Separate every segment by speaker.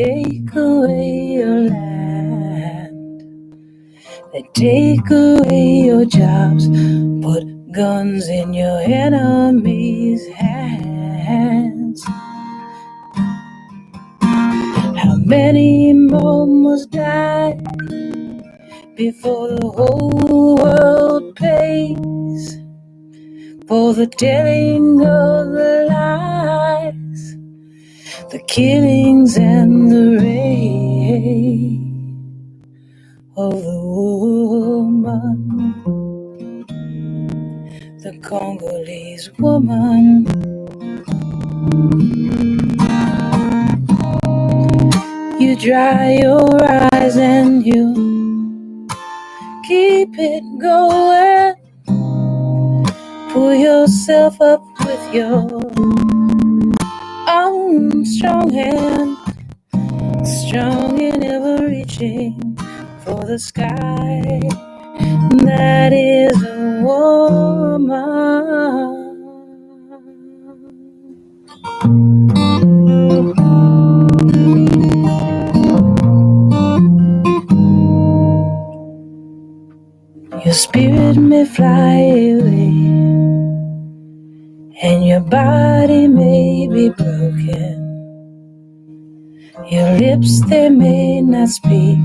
Speaker 1: take away your land. They take away your jobs, put guns in your enemies' hands. How many more must die before the whole world pays for the telling of the lies, the killings and the rape of the woman, the Congolese woman? You dry your eyes and you keep it going. Pull yourself up with your own strong hand, strong and ever reaching for the sky. That is a woman. Your spirit may fly away, and your body may be broken. Your lips, they may not speak,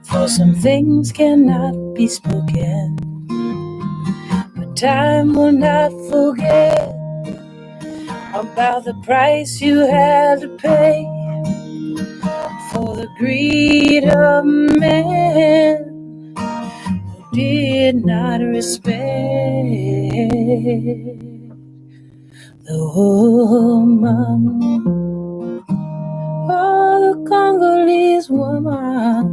Speaker 1: for some things cannot be spoken. But time will not forget about the price you had to pay for the greed of men who did not respect the woman. Oh, the Congolese woman,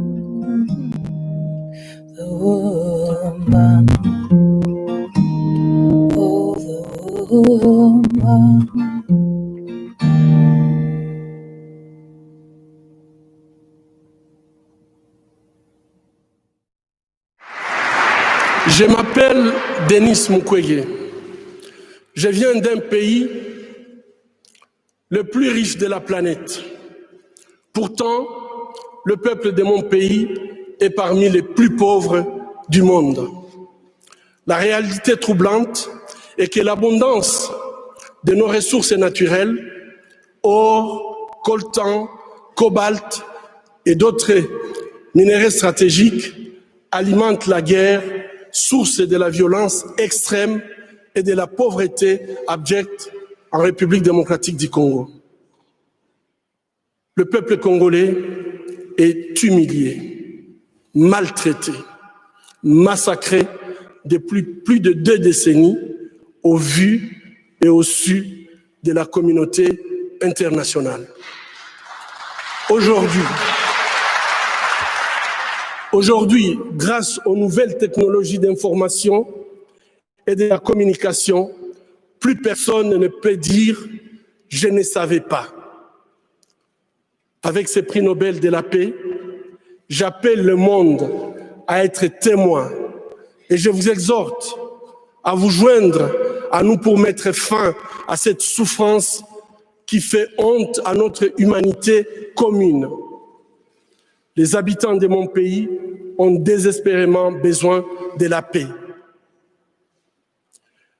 Speaker 1: the woman, oh, the woman.
Speaker 2: Je m'appelle Denis Mukwege. Je viens d'un pays le plus riche de la planète. Pourtant, le peuple de mon pays est parmi les plus pauvres du monde. La réalité troublante est que l'abondance de nos ressources naturelles, or, coltan, cobalt et d'autres minéraux stratégiques, alimente la guerre, source de la violence extrême et de la pauvreté abjecte en République démocratique du Congo. Le peuple congolais est humilié, maltraité, massacré depuis plus de 2 décennies au vu et au su de la communauté internationale. Aujourd'hui, grâce aux nouvelles technologies d'information et de la communication, plus personne ne peut dire « je ne savais pas ». Avec ce prix Nobel de la paix, j'appelle le monde à être témoin et je vous exhorte à vous joindre à nous pour mettre fin à cette souffrance qui fait honte à notre humanité commune. Les habitants de mon pays ont désespérément besoin de la paix.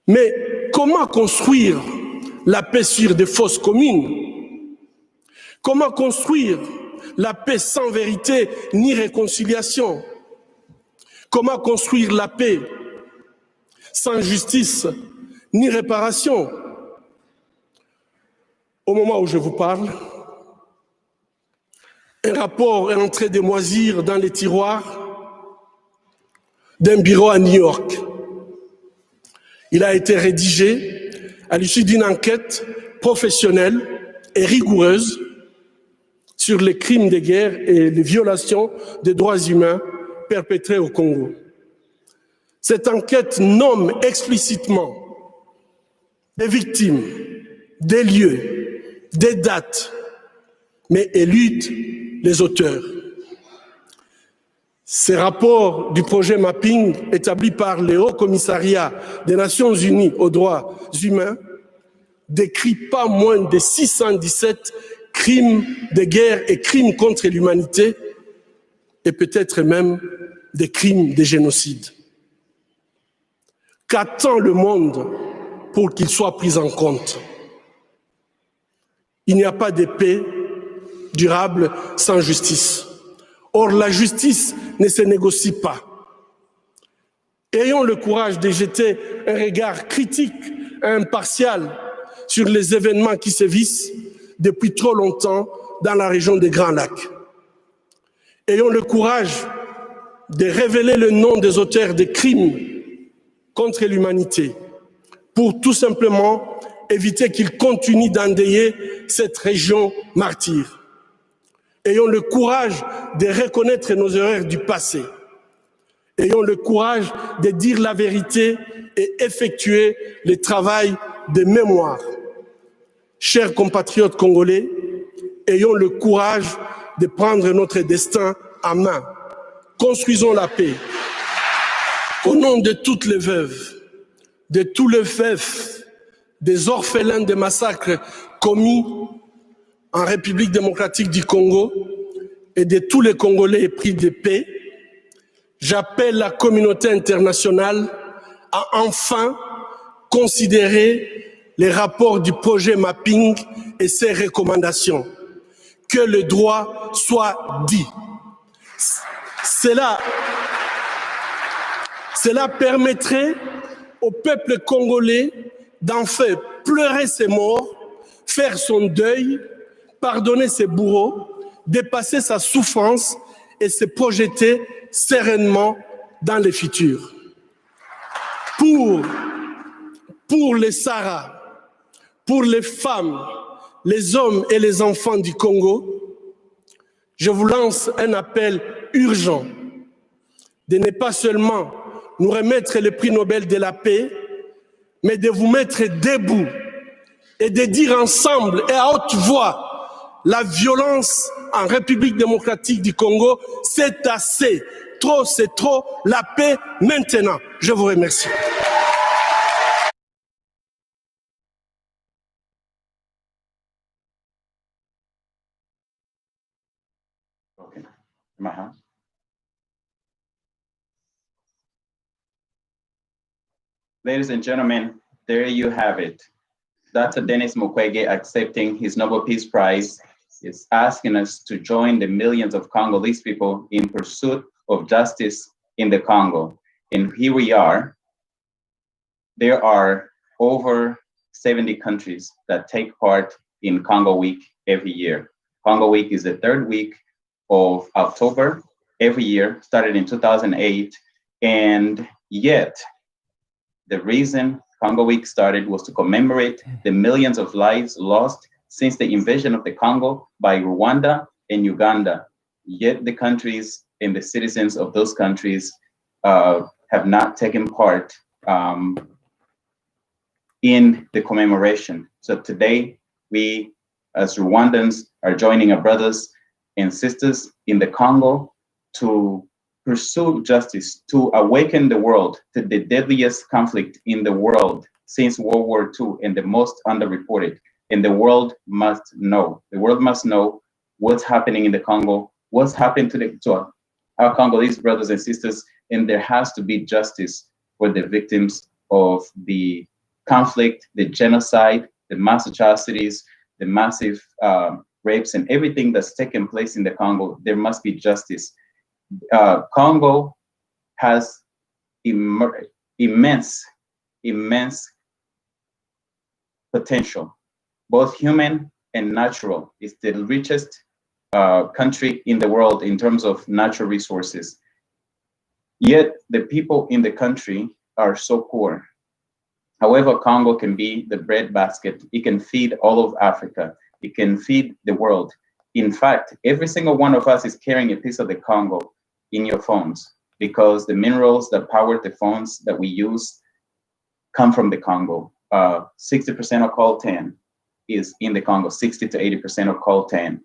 Speaker 2: Mais comment construire la paix sur des fausses communes? Comment construire la paix sans vérité ni réconciliation? Comment construire la paix sans justice ni réparation? Au moment où je vous parle, un rapport est en train de moisir dans les tiroirs d'un bureau à New York. Il a été rédigé à l'issue d'une enquête professionnelle et rigoureuse sur les crimes de guerre et les violations des droits humains perpétrés au Congo. Cette enquête nomme explicitement des victimes, des lieux, des dates, mais élude les auteurs. Ces rapports du projet Mapping, établi par le Haut Commissariat des Nations Unies aux droits humains, décrit pas moins de 617 crimes crimes de guerre et crimes contre l'humanité, et peut-être même des crimes de génocide. Qu'attend le monde pour qu'il soit pris en compte? Il n'y a pas de paix durable sans justice. Or, la justice ne se négocie pas. Ayons le courage de jeter un regard critique et impartial sur les événements qui sévissent depuis trop longtemps dans la région des Grands Lacs. Ayons le courage de révéler le nom des auteurs des crimes contre l'humanité pour tout simplement éviter qu'ils continuent d'endeuiller cette région martyre. Ayons le courage de reconnaître nos erreurs du passé. Ayons le courage de dire la vérité et effectuer le travail de mémoire. Chers compatriotes congolais, ayons le courage de prendre notre destin en main. Construisons la paix. Au nom de toutes les veuves, de tous les veufs, des orphelins des massacres commis en République démocratique du Congo et de tous les Congolais épris de paix, j'appelle la communauté internationale à enfin considérer les rapports du projet Mapping et ses recommandations. Que le droit soit dit. Cela permettrait au peuple congolais d'enfin pleurer ses morts, faire son deuil, pardonner ses bourreaux, dépasser sa souffrance et se projeter sereinement dans le futur. Pour les Sahara, pour les femmes, les hommes et les enfants du Congo, je vous lance un appel urgent de ne pas seulement nous remettre le prix Nobel de la paix, mais de vous mettre debout et de dire ensemble et à haute voix, la violence en République démocratique du Congo, c'est assez. Trop, c'est trop. La paix maintenant. Je vous remercie.
Speaker 3: Okay. Maha. Ladies and gentlemen, there you have it. Dr. Denis Mukwege accepting his Nobel Peace Prize is asking us to join the millions of Congolese people in pursuit of justice in the Congo. And here we are. There are over 70 countries that take part in Congo Week every year. Congo Week is the third week of October every year, started in 2008. And yet, the reason Congo Week started was to commemorate the millions of lives lost since the invasion of the Congo by Rwanda and Uganda. Yet the countries and the citizens of those countries have not taken part in the commemoration. So today, we as Rwandans are joining our brothers and sisters in the Congo to pursue justice, to awaken the world to the deadliest conflict in the world since World War II and the most underreported. And the world must know. The world must know what's happening in the Congo, what's happened to our Congolese brothers and sisters, and there has to be justice for the victims of the conflict, the genocide, the mass atrocities, the massive rapes, and everything that's taken place in the Congo. There must be justice. Congo has immense potential, both human and natural. It's the richest country in the world in terms of natural resources. Yet the people in the country are so poor. However, Congo can be the breadbasket. It can feed all of Africa. It can feed the world. In fact, every single one of us is carrying a piece of the Congo in your phones because the minerals that power the phones that we use come from the Congo. 60% of coltan is in the Congo, 60 to 80% of coltan.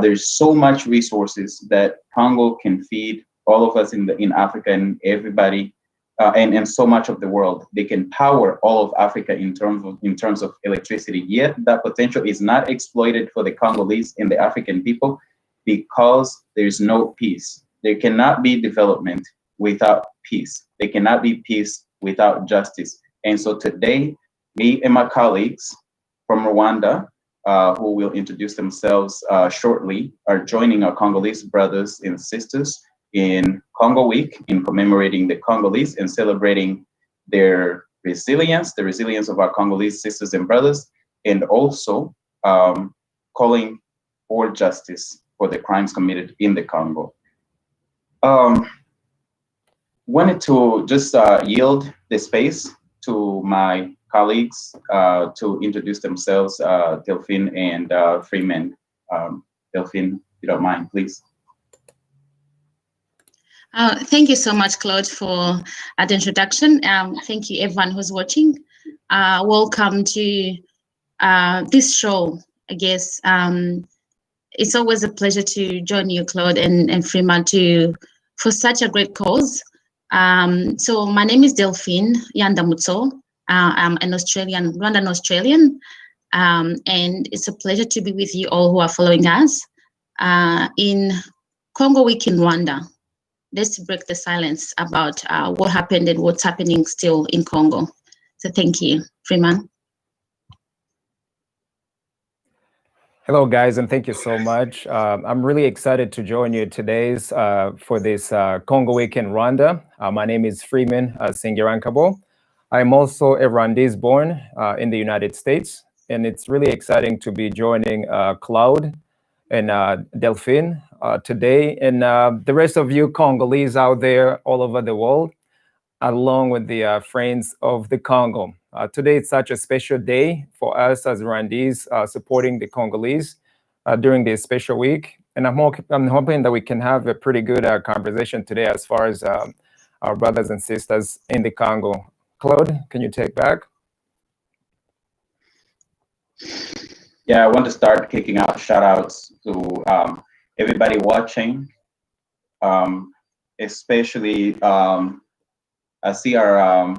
Speaker 3: There's so much resources that Congo can feed all of us in Africa and everybody and so much of the world. They can power all of Africa in terms of electricity. Yet that potential is not exploited for the Congolese and the African people because there's no peace. There cannot be development without peace. There cannot be peace without justice. And so today, me and my colleagues from Rwanda, who will introduce themselves shortly, are joining our Congolese brothers and sisters in Congo Week, in commemorating the Congolese and celebrating their resilience, the resilience of our Congolese sisters and brothers, and also calling for justice for the crimes committed in the Congo. Wanted to just yield the space to my colleagues to introduce themselves, Delphine and Freeman. Delphine, if you don't mind, please.
Speaker 4: Thank you so much, Claude, for the introduction. Thank you, everyone who's watching. Welcome to this show. I guess it's always a pleasure to join you, Claude and Freeman, for such a great cause. So my name is Delphine Yandamutso. I'm an Rwandan Australian, and it's a pleasure to be with you all who are following us in Congo Week in Rwanda. Let's break the silence about what happened and what's happening still in Congo. So thank you, Freeman.
Speaker 5: Hello, guys, and thank you so much. I'm really excited to join you today for this Congo Week in Rwanda. My name is Freeman Singirankabo. I'm also a Rwandese born in the United States, and it's really exciting to be joining Claude and Delphine today, and the rest of you Congolese out there all over the world, along with the friends of the Congo. Today it's such a special day for us as Rwandese supporting the Congolese during this special week, and I'm hoping that we can have a pretty good conversation today as far as our brothers and sisters in the Congo. Claude, can you take back?
Speaker 3: Yeah, I want to start kicking out shout outs to everybody watching, especially I see our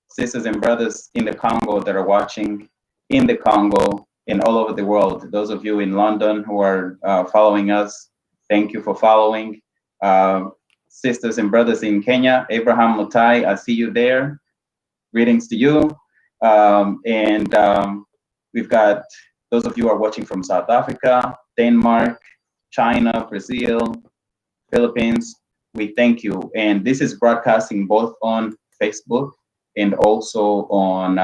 Speaker 3: sisters and brothers in the Congo that are watching in the Congo and all over the world. Those of you in London who are following us, thank you for following. Sisters and brothers in Kenya, Abraham Mutai, I see you there. Greetings to you. We've got those of you who are watching from South Africa, Denmark, China, Brazil, Philippines. We thank you. And this is broadcasting both on Facebook and also on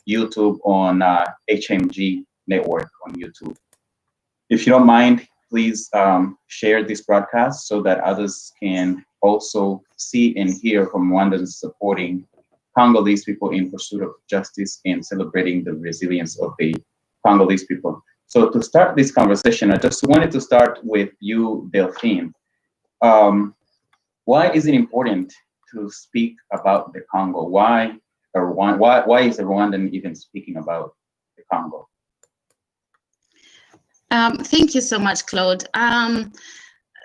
Speaker 3: YouTube, on HMG Network on YouTube. If you don't mind, please share this broadcast so that others can also see and hear from Rwandans supporting Congolese people in pursuit of justice and celebrating the resilience of the Congolese people. So to start this conversation, I just wanted to start with you, Delphine. Why is it important to speak about the Congo? Why is a Rwandan even speaking about the Congo?
Speaker 4: Thank you so much, Claude.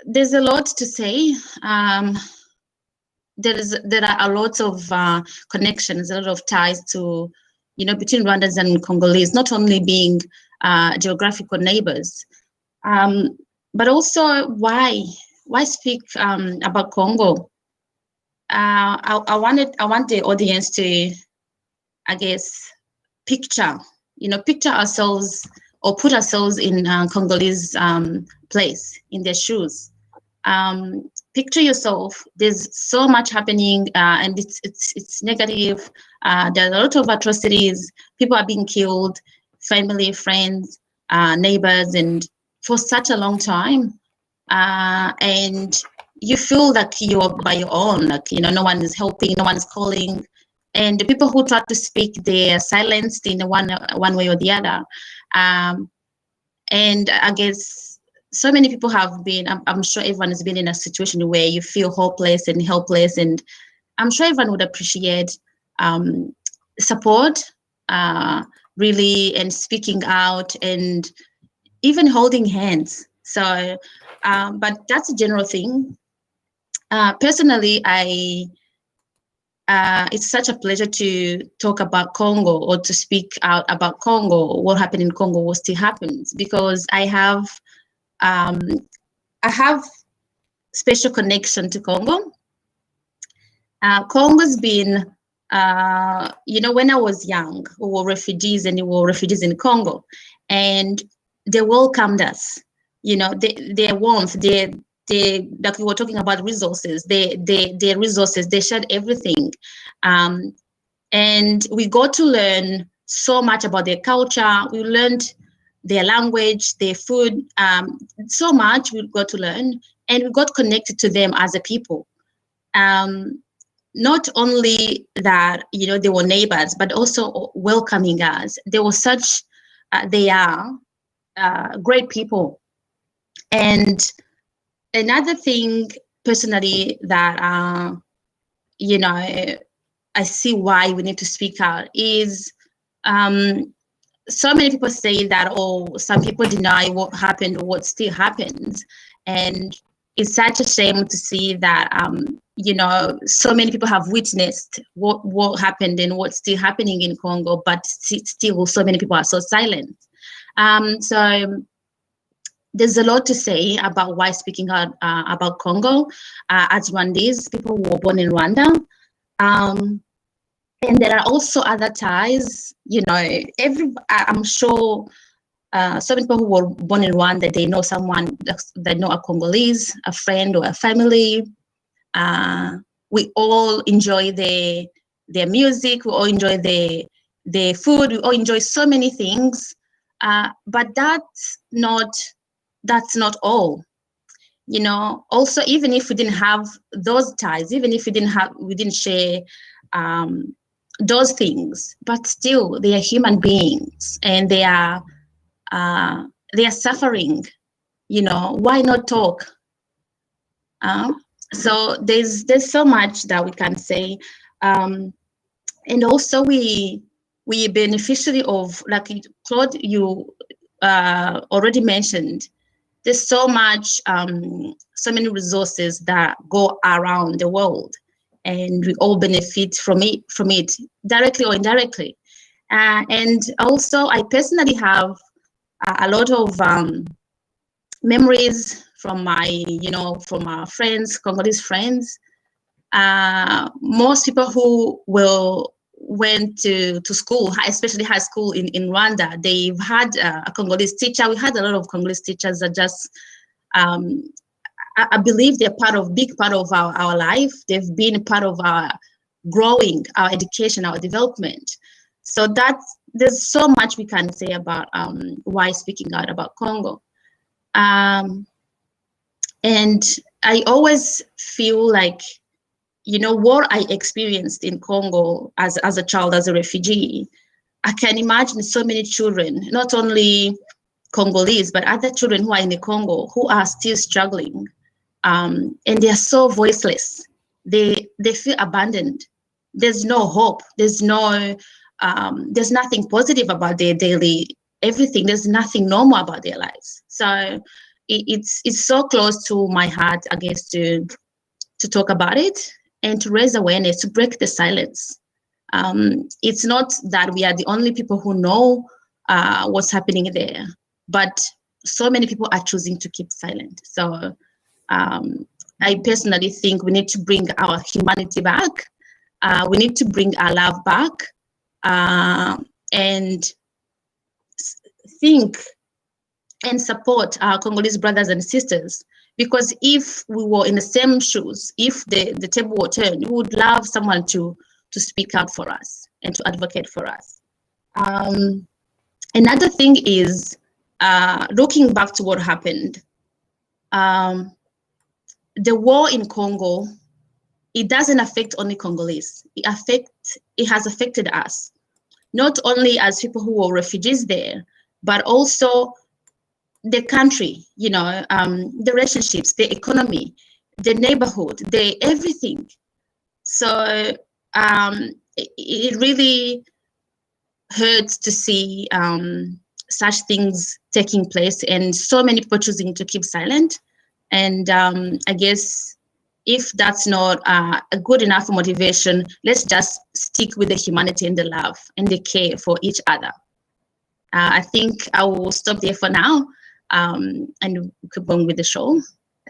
Speaker 4: There's a lot to say. There are a lot of connections, a lot of ties to, between Rwandans and Congolese, not only being geographical neighbors, but also why speak about Congo? I want the audience to, I guess, picture ourselves or put ourselves in Congolese place, in their shoes. Picture yourself. There's so much happening, and it's negative. There are a lot of atrocities. People are being killed, family, friends, neighbors, and for such a long time. And you feel like you're by your own. Like no one is helping, no one is calling, and the people who try to speak, they're silenced in one way or the other. And I guess so many people have been, I'm sure everyone has been in a situation where you feel hopeless and helpless, and I'm sure everyone would appreciate support, really, and speaking out and even holding hands. So, but that's a general thing. Personally, I it's such a pleasure to talk about Congo or to speak out about Congo, what happened in Congo, what still happens, because I have special connection to Congo. Congo's been, when I was young, we were refugees and we were refugees in Congo, and they welcomed us. Their warmth, like we were talking about resources, their resources, they shared everything. And we got to learn so much about their culture. We learned their language, their food, so much we got to learn, and we got connected to them as a people. Not only that, they were neighbors, but also welcoming us. They were they are great people. And another thing personally that, I see why we need to speak out is, so many people say that, some people deny what happened or what still happens. And it's such a shame to see that, so many people have witnessed what happened and what's still happening in Congo, but still so many people are so silent. So there's a lot to say about why speaking out about Congo. As Rwandese, people who were born in Rwanda. And there are also other ties, I'm sure some people who were born in Rwanda, they know someone that know a Congolese, a friend or a family. We all enjoy their music, we all enjoy their food, we all enjoy so many things. But that's not all. Also, even if we didn't have those ties, even if we didn't share those things, but still they are human beings and they are suffering. Why not talk? So there's so much that we can say, and also we beneficiary of, like Claude, you already mentioned. There's so much, so many resources that go around the world, and we all benefit from it directly or indirectly. And also, I personally have a lot of memories from from our friends, Congolese friends. Most people who went to school, especially high school in Rwanda, they've had a Congolese teacher. We had a lot of Congolese teachers that just, I believe they're big part of our life. They've been part of our growing, our education, our development. So there's so much we can say about why speaking out about Congo. And I always feel like, what I experienced in Congo as a child, as a refugee, I can imagine so many children, not only Congolese, but other children who are in the Congo who are still struggling. And they are so voiceless. They feel abandoned. There's no hope. There's nothing positive about their daily everything. There's nothing normal about their lives. So it's so close to my heart, I guess, to talk about it and to raise awareness, to break the silence. It's not that we are the only people who know what's happening there, but so many people are choosing to keep silent. So I personally think we need to bring our humanity back. We need to bring our love back, and think and support our Congolese brothers and sisters. Because if we were in the same shoes, if the table were turned, we would love someone to speak out for us and to advocate for us. Another thing is, looking back to what happened, the war in Congo, it doesn't affect only Congolese. It has affected us, not only as people who were refugees there, but also the country, the relationships, the economy, the neighborhood, everything. So it really hurts to see such things taking place and so many people choosing to keep silent. And I guess if that's not a good enough motivation, let's just stick with the humanity and the love and the care for each other. I think I will stop there for now and keep on with the show.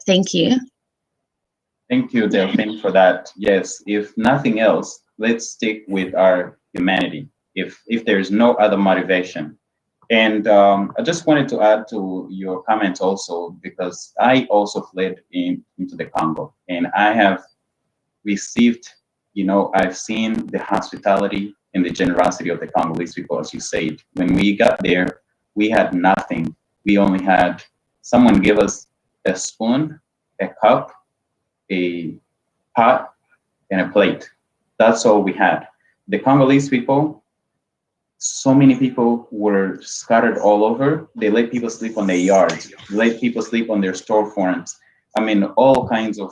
Speaker 4: Thank you.
Speaker 3: Thank you, Delphine, for that. Yes, if nothing else, let's stick with our humanity, if there's no other motivation. And I just wanted to add to your comments also, because I also fled into the Congo, and I have received, I've seen the hospitality and the generosity of the Congolese people, as you said. When we got there, we had nothing. We only had someone give us a spoon, a cup, a pot, and a plate. That's all we had. The Congolese people, so many people were scattered all over. They let people sleep on their yards, let people sleep on their storefronts. I mean, all kinds of,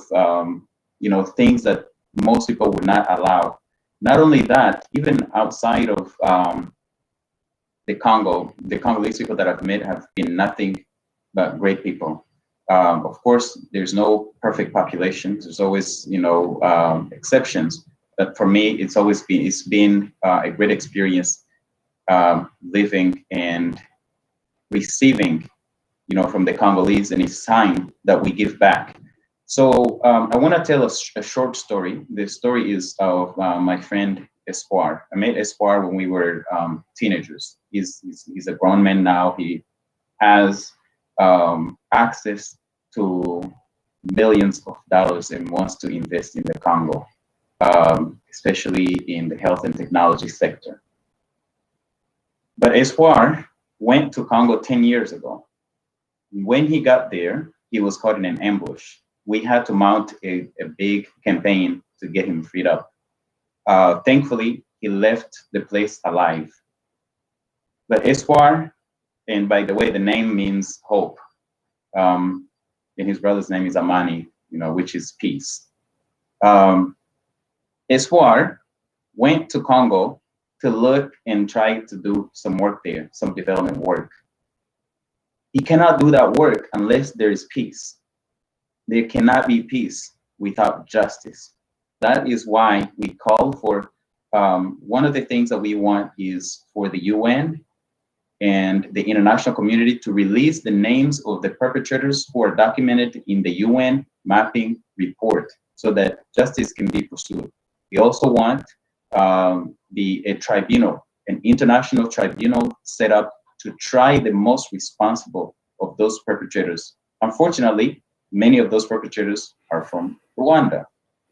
Speaker 3: things that most people would not allow. Not only that, even outside of the Congo, the Congolese people that I've met have been nothing but great people. Of course, there's no perfect population. There's always, exceptions. But for me, it's been a great experience living and receiving, from the Congolese, and it's time that we give back. So I want to tell a short story. The story is of my friend Espoir. I met Espoir when we were teenagers. He's a grown man now. He has access to millions of dollars and wants to invest in the Congo, especially in the health and technology sector. But Espoir went to Congo 10 years ago. When he got there, he was caught in an ambush. We had to mount a big campaign to get him freed up. Thankfully, he left the place alive. But Espoir, and by the way, the name means hope. And his brother's name is Amani, which is peace. Espoir went to Congo to look and try to do some work there, some development work. He cannot do that work unless there is peace. There cannot be peace without justice. That is why we call for, one of the things that we want is for the UN and the international community to release the names of the perpetrators who are documented in the UN mapping report so that justice can be pursued. We also want a tribunal, an international tribunal set up to try the most responsible of those perpetrators. Unfortunately, many of those perpetrators are from Rwanda.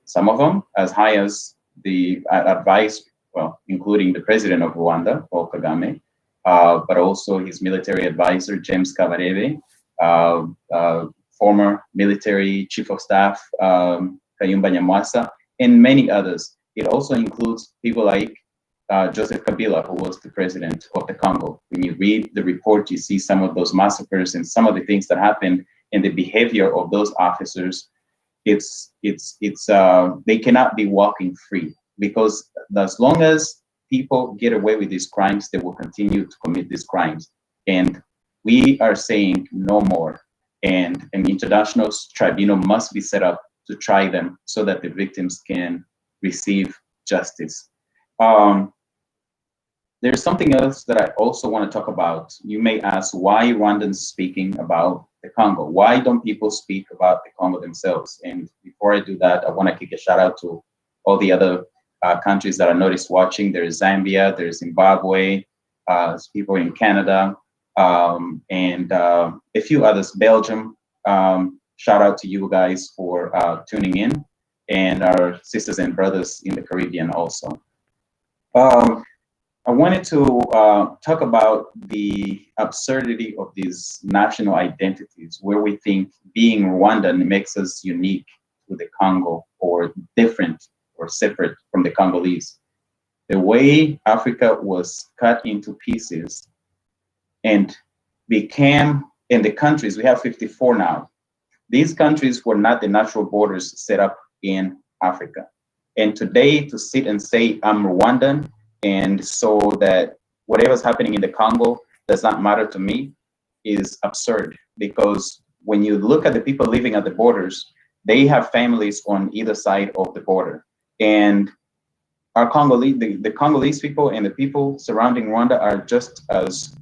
Speaker 3: Some of them as high as the advice, including the president of Rwanda, Paul Kagame, but also his military advisor, James Kabarebe, former military chief of staff, Kayumba Nyamwasa, and many others. It also includes people like Joseph Kabila, who was the president of the Congo. When you read the report, you see some of those massacres and some of the things that happened and the behavior of those officers. They cannot be walking free, because as long as people get away with these crimes, they will continue to commit these crimes. And we are saying no more. And an international tribunal must be set up to try them so that the victims can receive justice. There's something else that I also want to talk about. You may ask, why Rwandans speaking about the Congo? Why don't people speak about the Congo themselves? And before I do that, I want to kick a shout out to all the other countries that I noticed watching. There's Zambia, there's Zimbabwe, there's people in Canada, and a few others, Belgium. Shout out to you guys for tuning in, and our sisters and brothers in the Caribbean also. I wanted to talk about the absurdity of these national identities, where we think being Rwandan makes us unique to the Congo, or different or separate from the Congolese. The way Africa was cut into pieces and became, in the countries, we have 54 now. These countries were not the natural borders set up in Africa. And today, to sit and say, I'm Rwandan, and so that whatever's happening in the Congo does not matter to me, is absurd. Because when you look at the people living at the borders, they have families on either side of the border. And our Congolese, the Congolese people and the people surrounding Rwanda are just as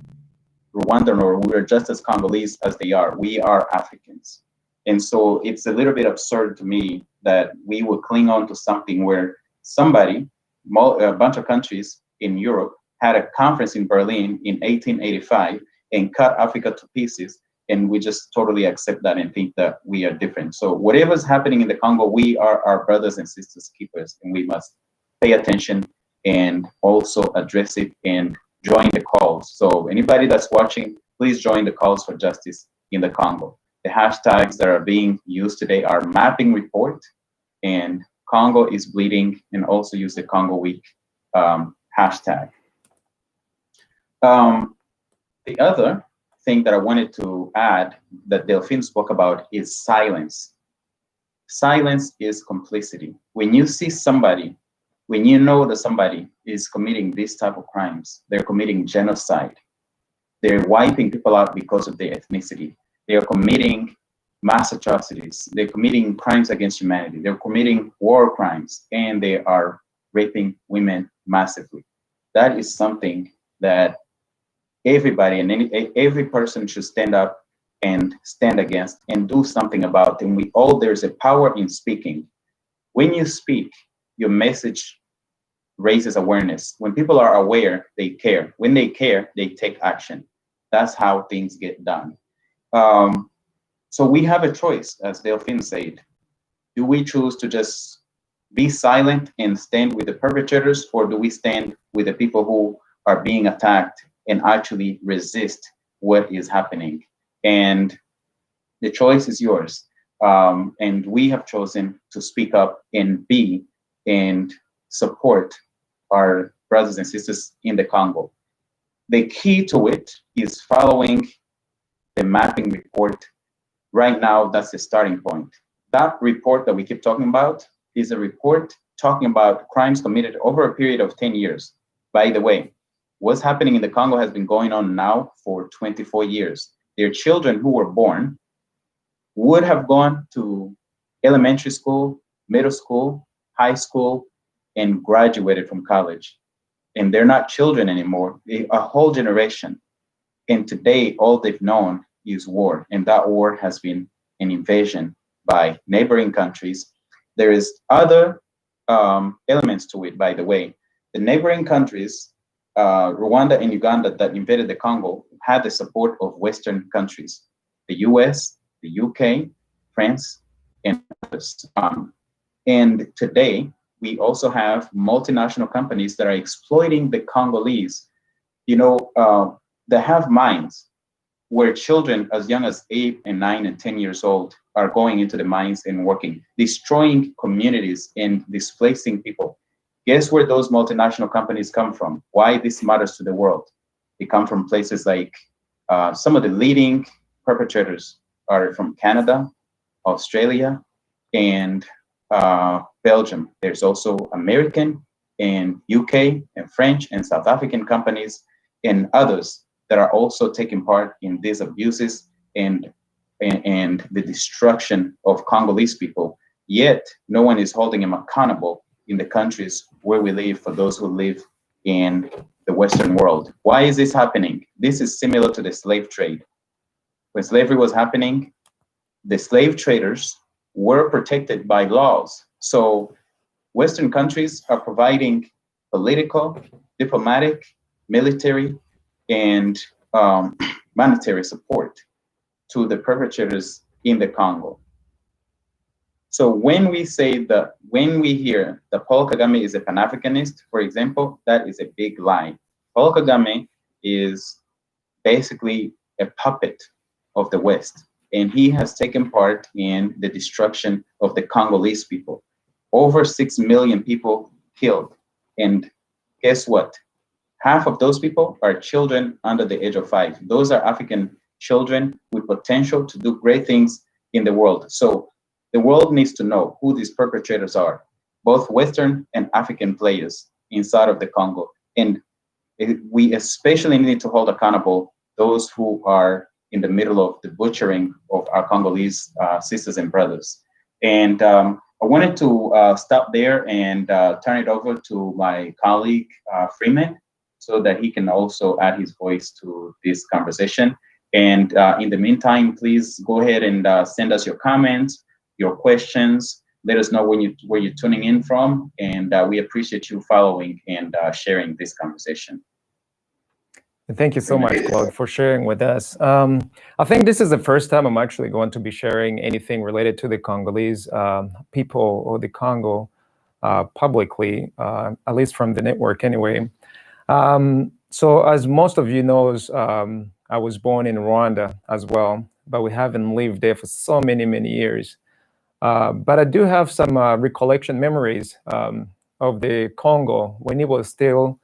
Speaker 3: Rwandan, or we're just as Congolese as they are. We are Africans. And so it's a little bit absurd to me that we would cling on to something where somebody, a bunch of countries in Europe, had a conference in Berlin in 1885 and cut Africa to pieces. And we just totally accept that and think that we are different. So whatever's happening in the Congo, we are our brothers and sisters keepers, and we must pay attention and also address it and join the calls. So anybody that's watching, please join the calls for justice in the Congo. The hashtags that are being used today are mapping report and Congo is bleeding, and also use the Congo Week hashtag. The other thing that I wanted to add that Delphine spoke about is silence. Silence is complicity. When you see somebody, when you know that somebody is committing this type of crimes, they're committing genocide, they're wiping people out because of their ethnicity, they are committing mass atrocities, they're committing crimes against humanity, they're committing war crimes, and they are raping women massively. That is something that everybody and every person should stand up and stand against and do something about. And we all, there's a power in speaking. When you speak, your message raises awareness. When people are aware, they care. When they care, they take action. That's how things get done. So we have a choice, as Delphine said. Do we choose to just be silent and stand with the perpetrators, or do we stand with the people who are being attacked and actually resist what is happening? And the choice is yours. And we have chosen to speak up and be and support our brothers and sisters in the Congo. The key to it is following the mapping report. Right now, that's the starting point. That report that we keep talking about is a report talking about crimes committed over a period of 10 years. By the way, what's happening in the Congo has been going on now for 24 years. Their children who were born would have gone to elementary school, middle school, high school, and graduated from college. And they're not children anymore, a whole generation. And today, all they've known is war. And that war has been an invasion by neighboring countries. There is other elements to it, by the way. The neighboring countries, Rwanda and Uganda, that invaded the Congo, had the support of Western countries, the US, the UK, France, and others. And today, we also have multinational companies that are exploiting the Congolese, that have mines where children as young as 8 and 9 and 10 years old are going into the mines and working, destroying communities and displacing people. Guess where those multinational companies come from? Why this matters to the world? They come from places like some of the leading perpetrators are from Canada, Australia, and Belgium. There's also American and UK and French and South African companies and others that are also taking part in these abuses and the destruction of Congolese people. Yet, no one is holding them accountable in the countries where we live, for those who live in the Western world. Why is this happening? This is similar to the slave trade. When slavery was happening, the slave traders were protected by laws. So Western countries are providing political, diplomatic, military, and monetary support to the perpetrators in the Congo. So when we hear that Paul Kagame is a Pan-Africanist, for example, that is a big lie. Paul Kagame is basically a puppet of the West, and he has taken part in the destruction of the Congolese people. Over 6 million people killed. And guess what? Half of those people are children under the age of 5. Those are African children with potential to do great things in the world. So the world needs to know who these perpetrators are, both Western and African players inside of the Congo. And we especially need to hold accountable those who are in the middle of the butchering of our Congolese sisters and brothers. And I wanted to stop there and turn it over to my colleague, Freeman, so that he can also add his voice to this conversation. And in the meantime, please go ahead and send us your comments, your questions. Let us know where you're tuning in from. And we appreciate you following and sharing this conversation.
Speaker 5: Thank you so much, Claude, for sharing with us. I think this is the first time I'm actually going to be sharing anything related to the Congolese people or the Congo publicly, at least from the network anyway. So as most of you knows, I was born in Rwanda as well, but we haven't lived there for so many, many years. But I do have some recollection memories of the Congo when it was still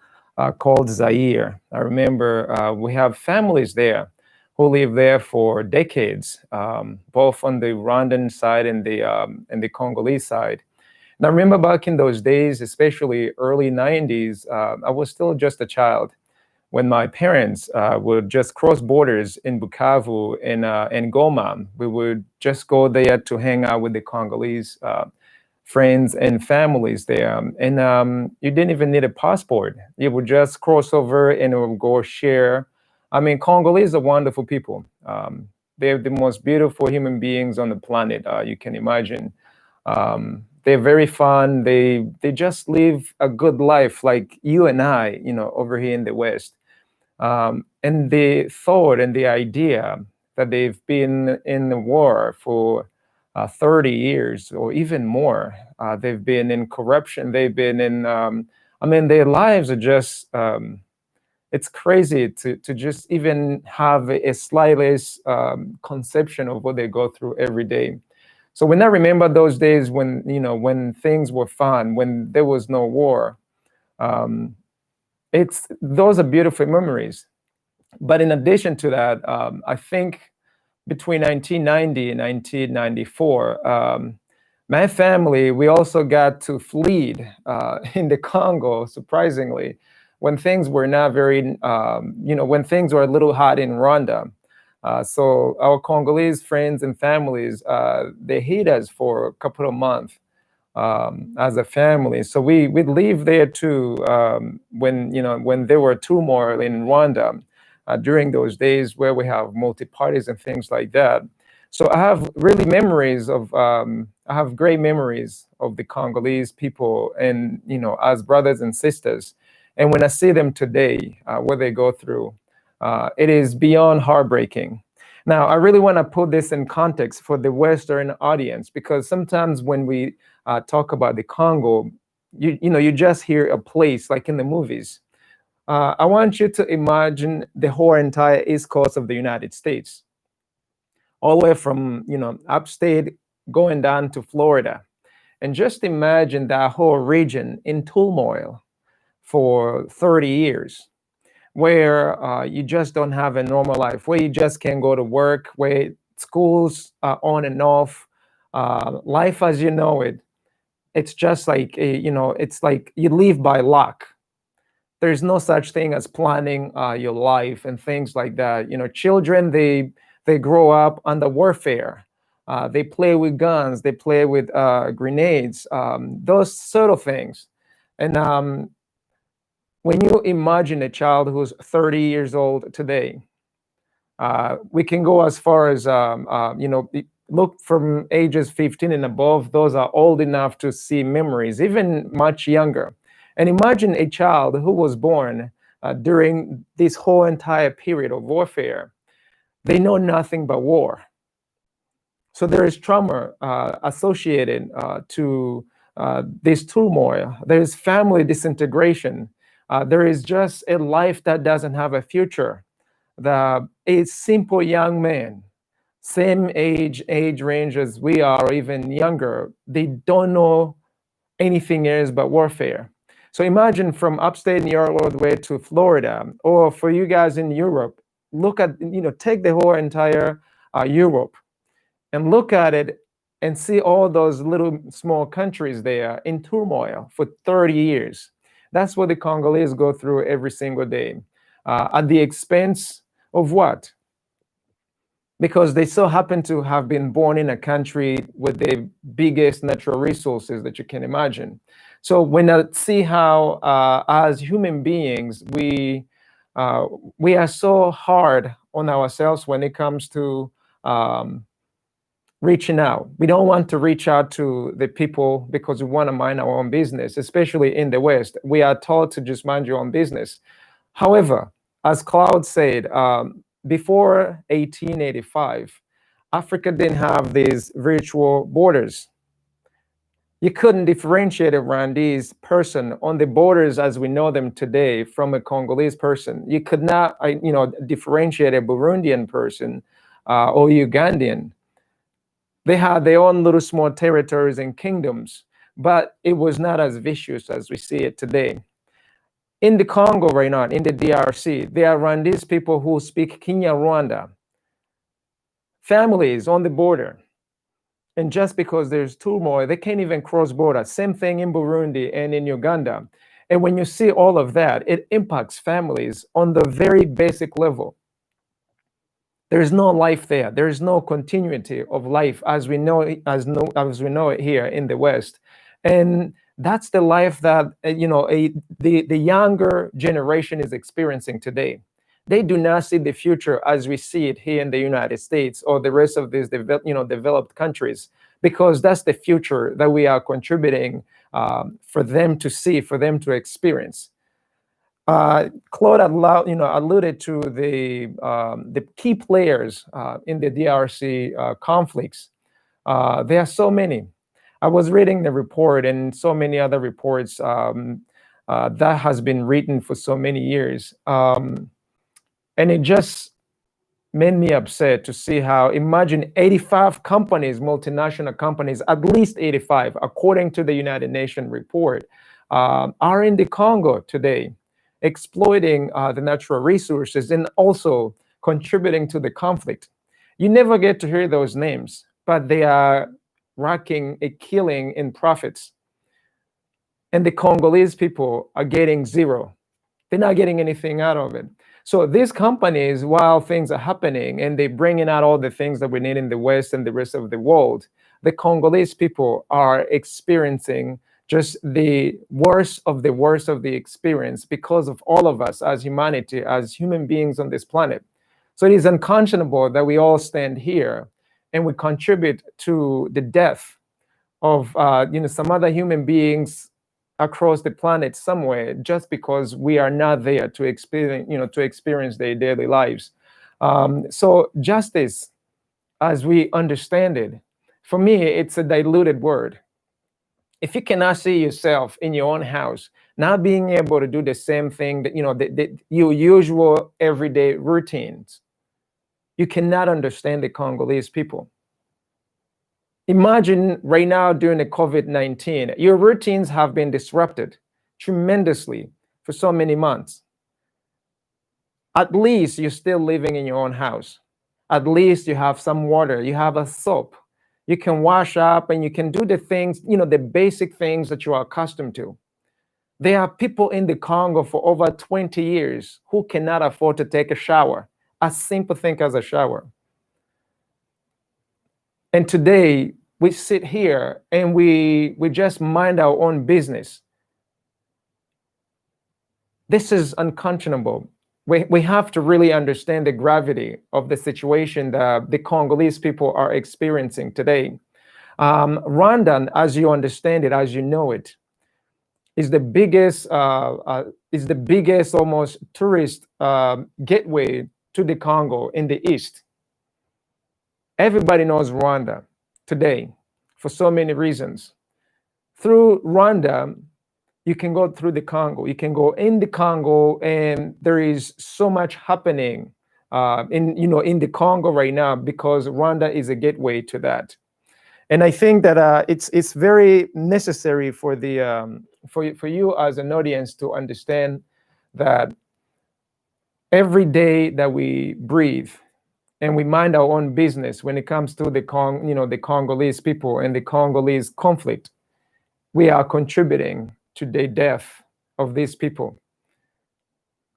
Speaker 5: called Zaire. I remember we have families there who lived there for decades, both on the Rwandan side and the Congolese side. And I remember back in those days, especially early 90s, I was still just a child when my parents would just cross borders in Bukavu and Goma. We would just go there to hang out with the Congolese friends and families there. And you didn't even need a passport. You would just cross over and would go share. I mean, Congolese are wonderful people. They're the most beautiful human beings on the planet, you can imagine. They're very fun. They just live a good life like you and I, over here in the West. And the thought and the idea that they've been in the war for 30 years or even more. They've been in corruption. They've been in, their lives are just, it's crazy to just even have a slightest conception of what they go through every day. So when I remember those days when, when things were fun, when there was no war, those are beautiful memories. But in addition to that, I think between 1990 and 1994, my family, we also got to flee in the Congo, surprisingly, when things were not very, when things were a little hot in Rwanda. So our Congolese friends and families, they hid us for a couple of months as a family. So we'd leave there too when there were turmoil in Rwanda. During those days where we have multi-parties and things like that. So I have really memories of, I have great memories of the Congolese people and, as brothers and sisters. And when I see them today, what they go through, it is beyond heartbreaking. Now, I really want to put this in context for the Western audience, because sometimes when we talk about the Congo, you just hear a place like in the movies. I want you to imagine the whole entire east coast of the United States, all the way from, upstate going down to Florida. And just imagine that whole region in turmoil for 30 years, where you just don't have a normal life, where you just can't go to work, where schools are on and off, life as you know it. It's just like, it's like you live by luck. There's no such thing as planning your life and things like that. Children, they grow up under warfare. They play with guns. They play with grenades. Those sort of things. And when you imagine a child who's 30 years old today, we can go as far as look from ages 15 and above. Those are old enough to see memories, even much younger. And imagine a child who was born during this whole entire period of warfare. They know nothing but war. So there is trauma associated to this turmoil. There is family disintegration. There is just a life that doesn't have a future. A simple young man, same age range as we are, or even younger, they don't know anything else but warfare. So imagine from upstate New York all the way to Florida, or for you guys in Europe, look at, take the whole entire Europe and look at it and see all those little small countries there in turmoil for 30 years. That's what the Congolese go through every single day. At the expense of what? because they so happen to have been born in a country with the biggest natural resources that you can imagine. So when I see how, as human beings, we are so hard on ourselves when it comes to reaching out. We don't want to reach out to the people because we want to mind our own business, especially in the West. We are taught to just mind your own business. However, as Claude said, before 1885, Africa didn't have these virtual borders. You couldn't differentiate a Rwandese person on the borders as we know them today from a Congolese person. You could not, differentiate a Burundian person or Ugandan. They had their own little small territories and kingdoms, but it was not as vicious as we see it today. In the Congo right now, in the DRC, there are Rwandese people who speak Kinyarwanda, families on the border. And just because there's turmoil, they can't even cross border. Same thing in Burundi and in Uganda. And when you see all of that, it impacts families on the very basic level. There is no life there. There is no continuity of life as we know it, as we know it here in the West. And that's the life that the younger generation is experiencing today. They do not see the future as we see it here in the United States or the rest of these developed countries, because that's the future that we are contributing for them to see, for them to experience. Claude alluded to the key players in the DRC conflicts. There are so many. I was reading the report and so many other reports that has been written for so many years. And it just made me upset to see how, imagine 85 companies, multinational companies, at least 85, according to the United Nations report, are in the Congo today, exploiting the natural resources and also contributing to the conflict. You never get to hear those names, but they are racking a killing in profits. And the Congolese people are getting zero. They're not getting anything out of it. So these companies, while things are happening and they're bringing out all the things that we need in the West and the rest of the world, the Congolese people are experiencing just the worst of the experience because of all of us as humanity, as human beings on this planet. So it is unconscionable that we all stand here and we contribute to the death of some other human beings across the planet somewhere, just because we are not there to experience their daily lives. So justice, as we understand it, for me, it's a diluted word. If you cannot see yourself in your own house, not being able to do the same thing that your usual everyday routines, you cannot understand the Congolese people. Imagine right now during the COVID-19, your routines have been disrupted tremendously for so many months. At least you're still living in your own house. At least you have some water, you have a soap. You can wash up and you can do the things, the basic things that you are accustomed to. There are people in the Congo for over 20 years who cannot afford to take a shower, a simple thing as a shower. And today, we sit here and we just mind our own business. This is unconscionable. We have to really understand the gravity of the situation that the Congolese people are experiencing today. Rwandan, as you understand it, as you know it, is the biggest almost tourist gateway to the Congo in the east. Everybody knows Rwanda today for so many reasons. Through Rwanda, you can go through the Congo. You can go in the Congo, and there is so much happening in the Congo right now because Rwanda is a gateway to that. And I think that it's very necessary for the for you as an audience to understand that every day that we breathe and we mind our own business when it comes to the Congolese people and the Congolese conflict, we are contributing to the death of these people,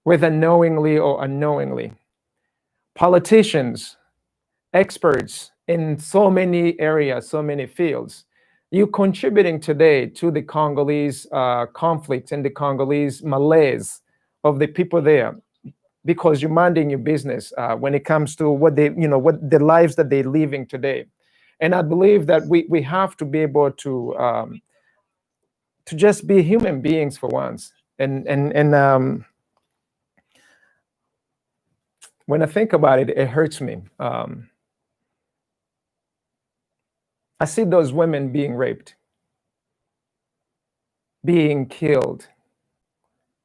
Speaker 5: whether knowingly or unknowingly. Politicians, experts in so many areas, so many fields. You contributing today to the Congolese conflict and the Congolese malaise of the people there, because you're minding your business when it comes to what they, what the lives that they're living today. And I believe that we have to be able to just be human beings for once. And when I think about it, it hurts me. I see those women being raped, being killed,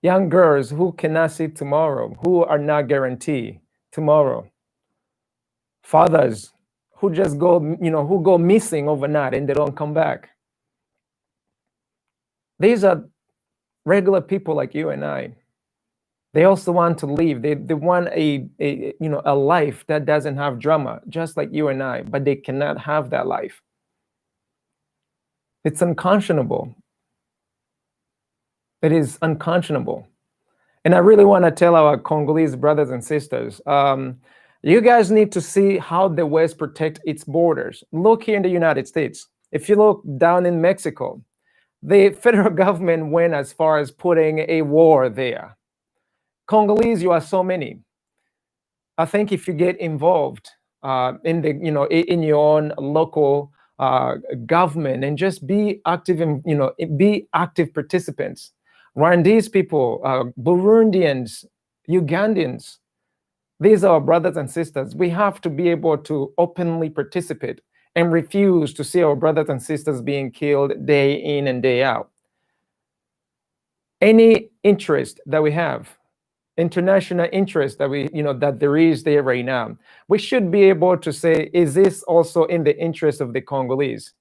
Speaker 5: young girls who cannot see tomorrow, who are not guaranteed tomorrow, fathers who just go, who go missing overnight and they don't come back. These are regular people like you and I. They also want to live. They want a life that doesn't have drama, just like you and I, but they cannot have that life. It's unconscionable. It is unconscionable. And I really want to tell our Congolese brothers and sisters, you guys need to see how the West protect its borders. Look here in the United States. If you look down in Mexico, the federal government went as far as putting a war there. Congolese, you are so many. I think if you get involved in the, in your own local government and just be active be active participants. Rwandese people, Burundians, Ugandans, these are our brothers and sisters. We have to be able to openly participate and refuse to see our brothers and sisters being killed day in and day out. Any interest that we have, international interest that we, that there is there right now, we should be able to say, is this also in the interest of the Congolese?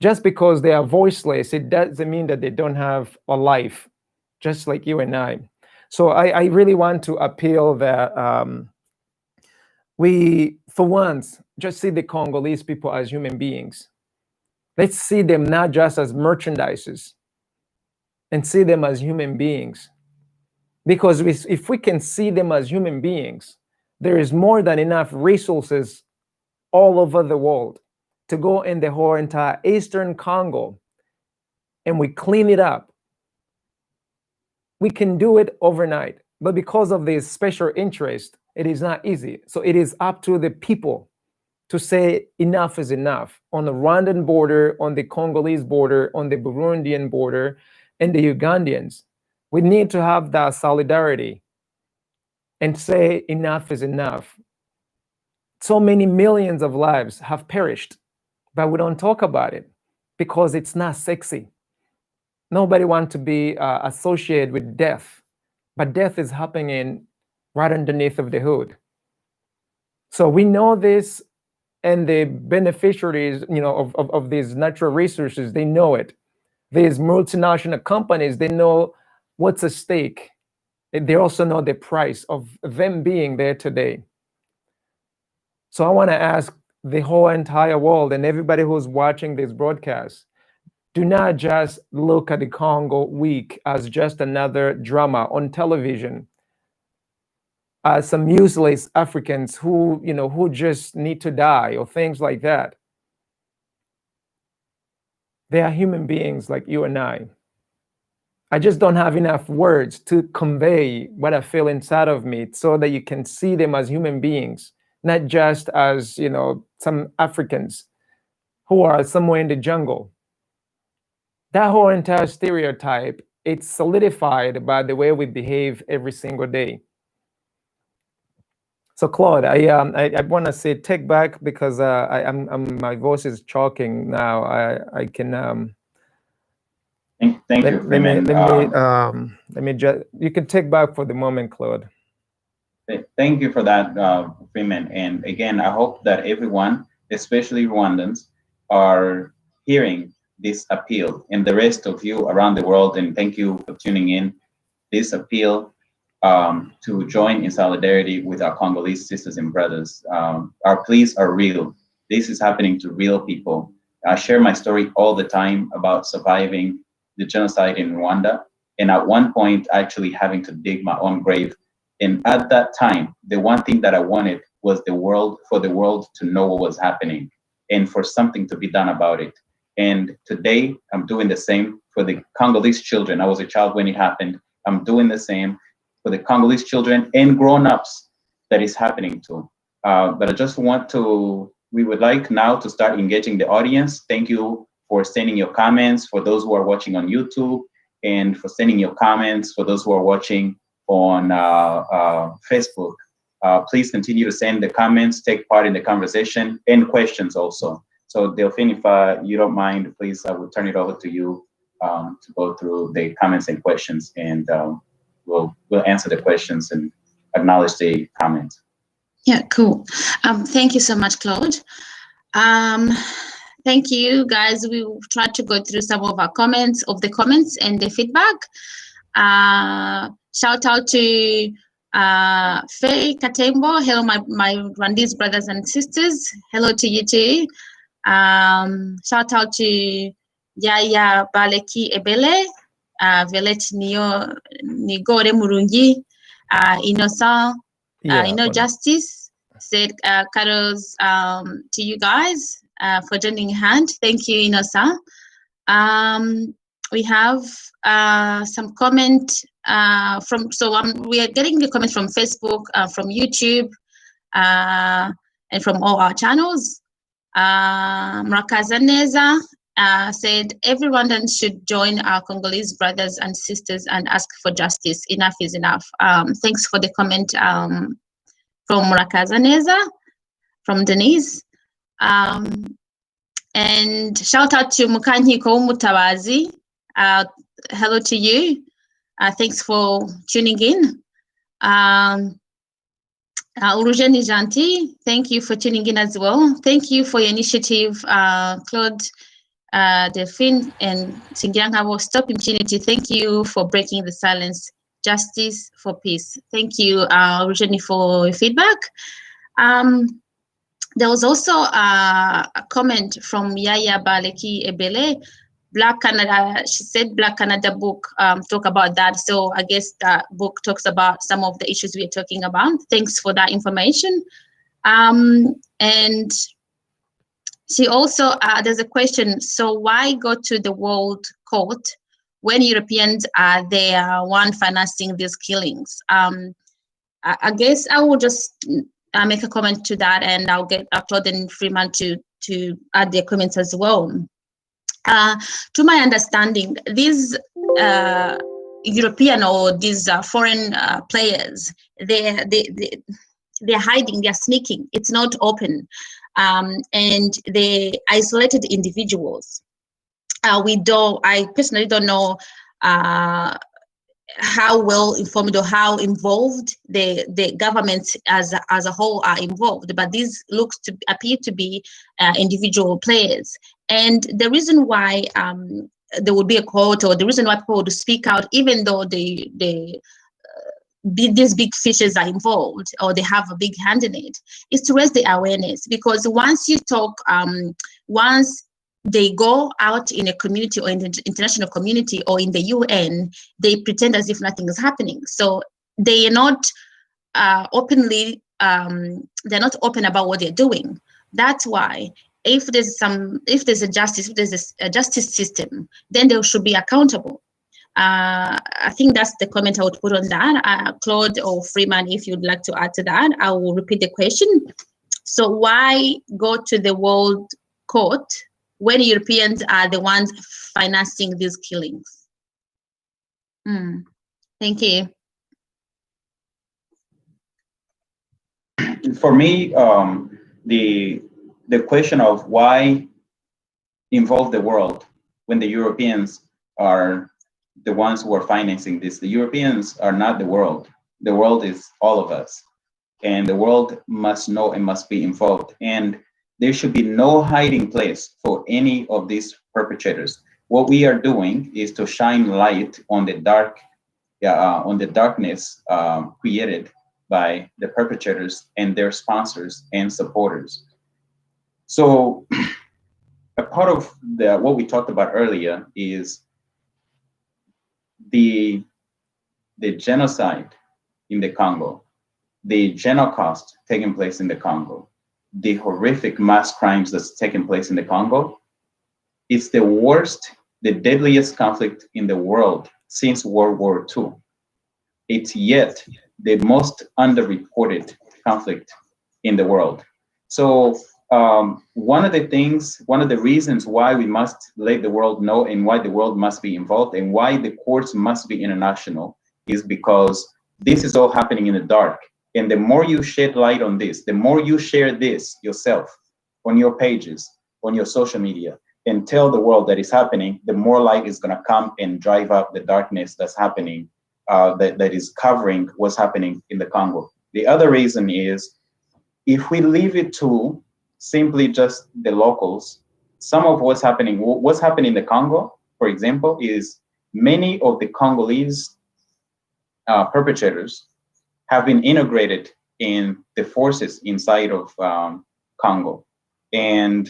Speaker 5: Just because they are voiceless, it doesn't mean that they don't have a life, just like you and I. So I really want to appeal that we, for once, just see the Congolese people as human beings. Let's see them not just as merchandises, and see them as human beings. Because if we can see them as human beings, there is more than enough resources all over the world to go in the whole entire Eastern Congo and we clean it up. We can do it overnight, but because of this special interest, it is not easy. So it is up to the people to say enough is enough on the Rwandan border, on the Congolese border, on the Burundian border, and the Ugandans. We need to have that solidarity and say enough is enough. So many millions of lives have perished, but we don't talk about it because it's not sexy. Nobody wants to be associated with death, but death is happening right underneath of the hood. So we know this, and the beneficiaries, of these natural resources, they know it. These multinational companies, they know what's at stake. They also know the price of them being there today. So I want to ask the whole entire world and everybody who's watching this broadcast, do not just look at the Congo week as just another drama on television, as some useless Africans who, who just need to die or things like that. They are human beings like you and I. I just don't have enough words to convey what I feel inside of me so that you can see them as human beings, not just as, some Africans who are somewhere in the jungle. That whole entire stereotype, it's solidified by the way we behave every single day. So Claude, I want to say take back because my voice is choking now. I can.
Speaker 3: Thank you, Freeman.
Speaker 5: Let me just. You can take back for the moment, Claude.
Speaker 3: Thank you for that, Freeman. And again, I hope that everyone, especially Rwandans, are hearing this appeal, and the rest of you around the world. And thank you for tuning in. This appeal to join in solidarity with our Congolese sisters and brothers. Our pleas are real. This is happening to real people. I share my story all the time about surviving the genocide in Rwanda, and at one point actually having to dig my own grave. And at that time, the one thing that I wanted was for the world to know what was happening and for something to be done about it. And today I'm doing the same for the Congolese children. I was a child when it happened. I'm doing the same for the Congolese children and grown-ups that is happening to. But I just we would like now to start engaging the audience. Thank you for sending your comments for those who are watching on YouTube, and for sending your comments for those who are watching on Facebook. Please continue to send the comments, take part in the conversation, and questions also. So Delphine, if you don't mind, please, I will turn it over to you to go through the comments and questions, and we'll answer the questions and acknowledge the comments.
Speaker 4: Yeah, cool. Thank you so much, Claude. Thank you, guys. We tried to go through some of our comments and the feedback. Shout out to Faye Katembo. Hello, my Rwandese brothers and sisters. Hello to you too. Shout out to Yaya Baleki Ebele, Velet Nigore Murungi, Innocent, Justice, said kudos to you guys for joining hand. Thank you, Innocent. We have some comment we are getting the comments from Facebook, from YouTube, and from all our channels. Mrakazaneza said every Rwandan should join our Congolese brothers and sisters and ask for justice. Enough is enough. Thanks for the comment from Mrakazaneza, from Denise. And shout out to Mukanyiko Mutawazi. Hello to you. Thanks for tuning in. Urujeni Janti, thank you for tuning in as well. Thank you for your initiative, Claude, Delphine, and Singyangabo. Stop Impunity. Thank you for breaking the silence. Justice for peace. Thank you, Urujeni, for your feedback. There was also a comment from Yaya Baleki Ebele. Black Canada, she said Black Canada book talk about that. So I guess that book talks about some of the issues we're talking about. Thanks for that information. And she also, there's a question, so why go to the World Court when Europeans are the one financing these killings? I guess I will just make a comment to that, and I'll get Claude and Freeman to add their comments as well. To my understanding, these European or these foreign players, they're hiding, they're sneaking. It's not open, and they isolated individuals. I personally don't know how well informed or how involved the governments as a whole are involved, but these appear to be individual players. And the reason why there would be a court, or the reason why people would speak out, even though these big fishes are involved or they have a big hand in it, is to raise the awareness. Because once you talk, once they go out in a community or in the international community or in the UN, they pretend as if nothing is happening. So they are not openly, they're not open about what they're doing. That's why if there's a justice system, then they should be accountable. I think that's the comment I would put on that. Claude or Freeman, if you'd like to add to that, I will repeat the question. So why go to the World Court when Europeans are the ones financing these killings? Thank you.
Speaker 3: For me, the question of why involve the world when the Europeans are the ones who are financing this. The Europeans are not the world. The world is all of us. And the world must know and must be involved. And there should be no hiding place for any of these perpetrators. What we are doing is to shine light on the darkness created by the perpetrators and their sponsors and supporters. So a part of what we talked about earlier is the genocide in the Congo, the Genocost taking place in the Congo, the horrific mass crimes that's taking place in the Congo, it's the worst, the deadliest conflict in the world since World War II. It's yet the most underreported conflict in the world. So one of the reasons why we must let the world know and why the world must be involved and why the courts must be international is because this is all happening in the dark. And the more you shed light on this, the more you share this yourself on your pages, on your social media, and tell the world that it's happening, the more light is going to come and drive up the darkness that's happening, that is covering what's happening in the Congo. The other reason is, if we leave it to simply just the locals, some of what's happening in the Congo, for example, is many of the Congolese perpetrators have been integrated in the forces inside of Congo. And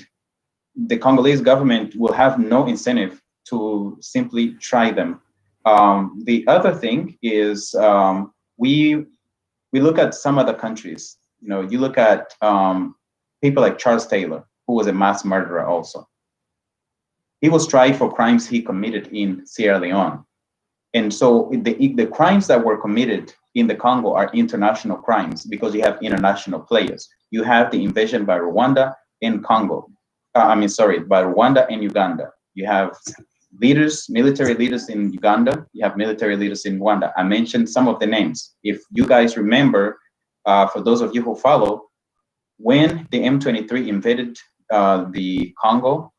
Speaker 3: the Congolese government will have no incentive to simply try them. The other thing is we look at some other countries. You know, you look at people like Charles Taylor, who was a mass murderer also. He was tried for crimes he committed in Sierra Leone. And so the crimes that were committed in the Congo are international crimes because you have international players. You have the invasion by Rwanda and Congo. By Rwanda and Uganda. You have leaders, military leaders in Uganda. You have military leaders in Rwanda. I mentioned some of the names. If you guys remember, for those of you who follow, when the M23 invaded the Congo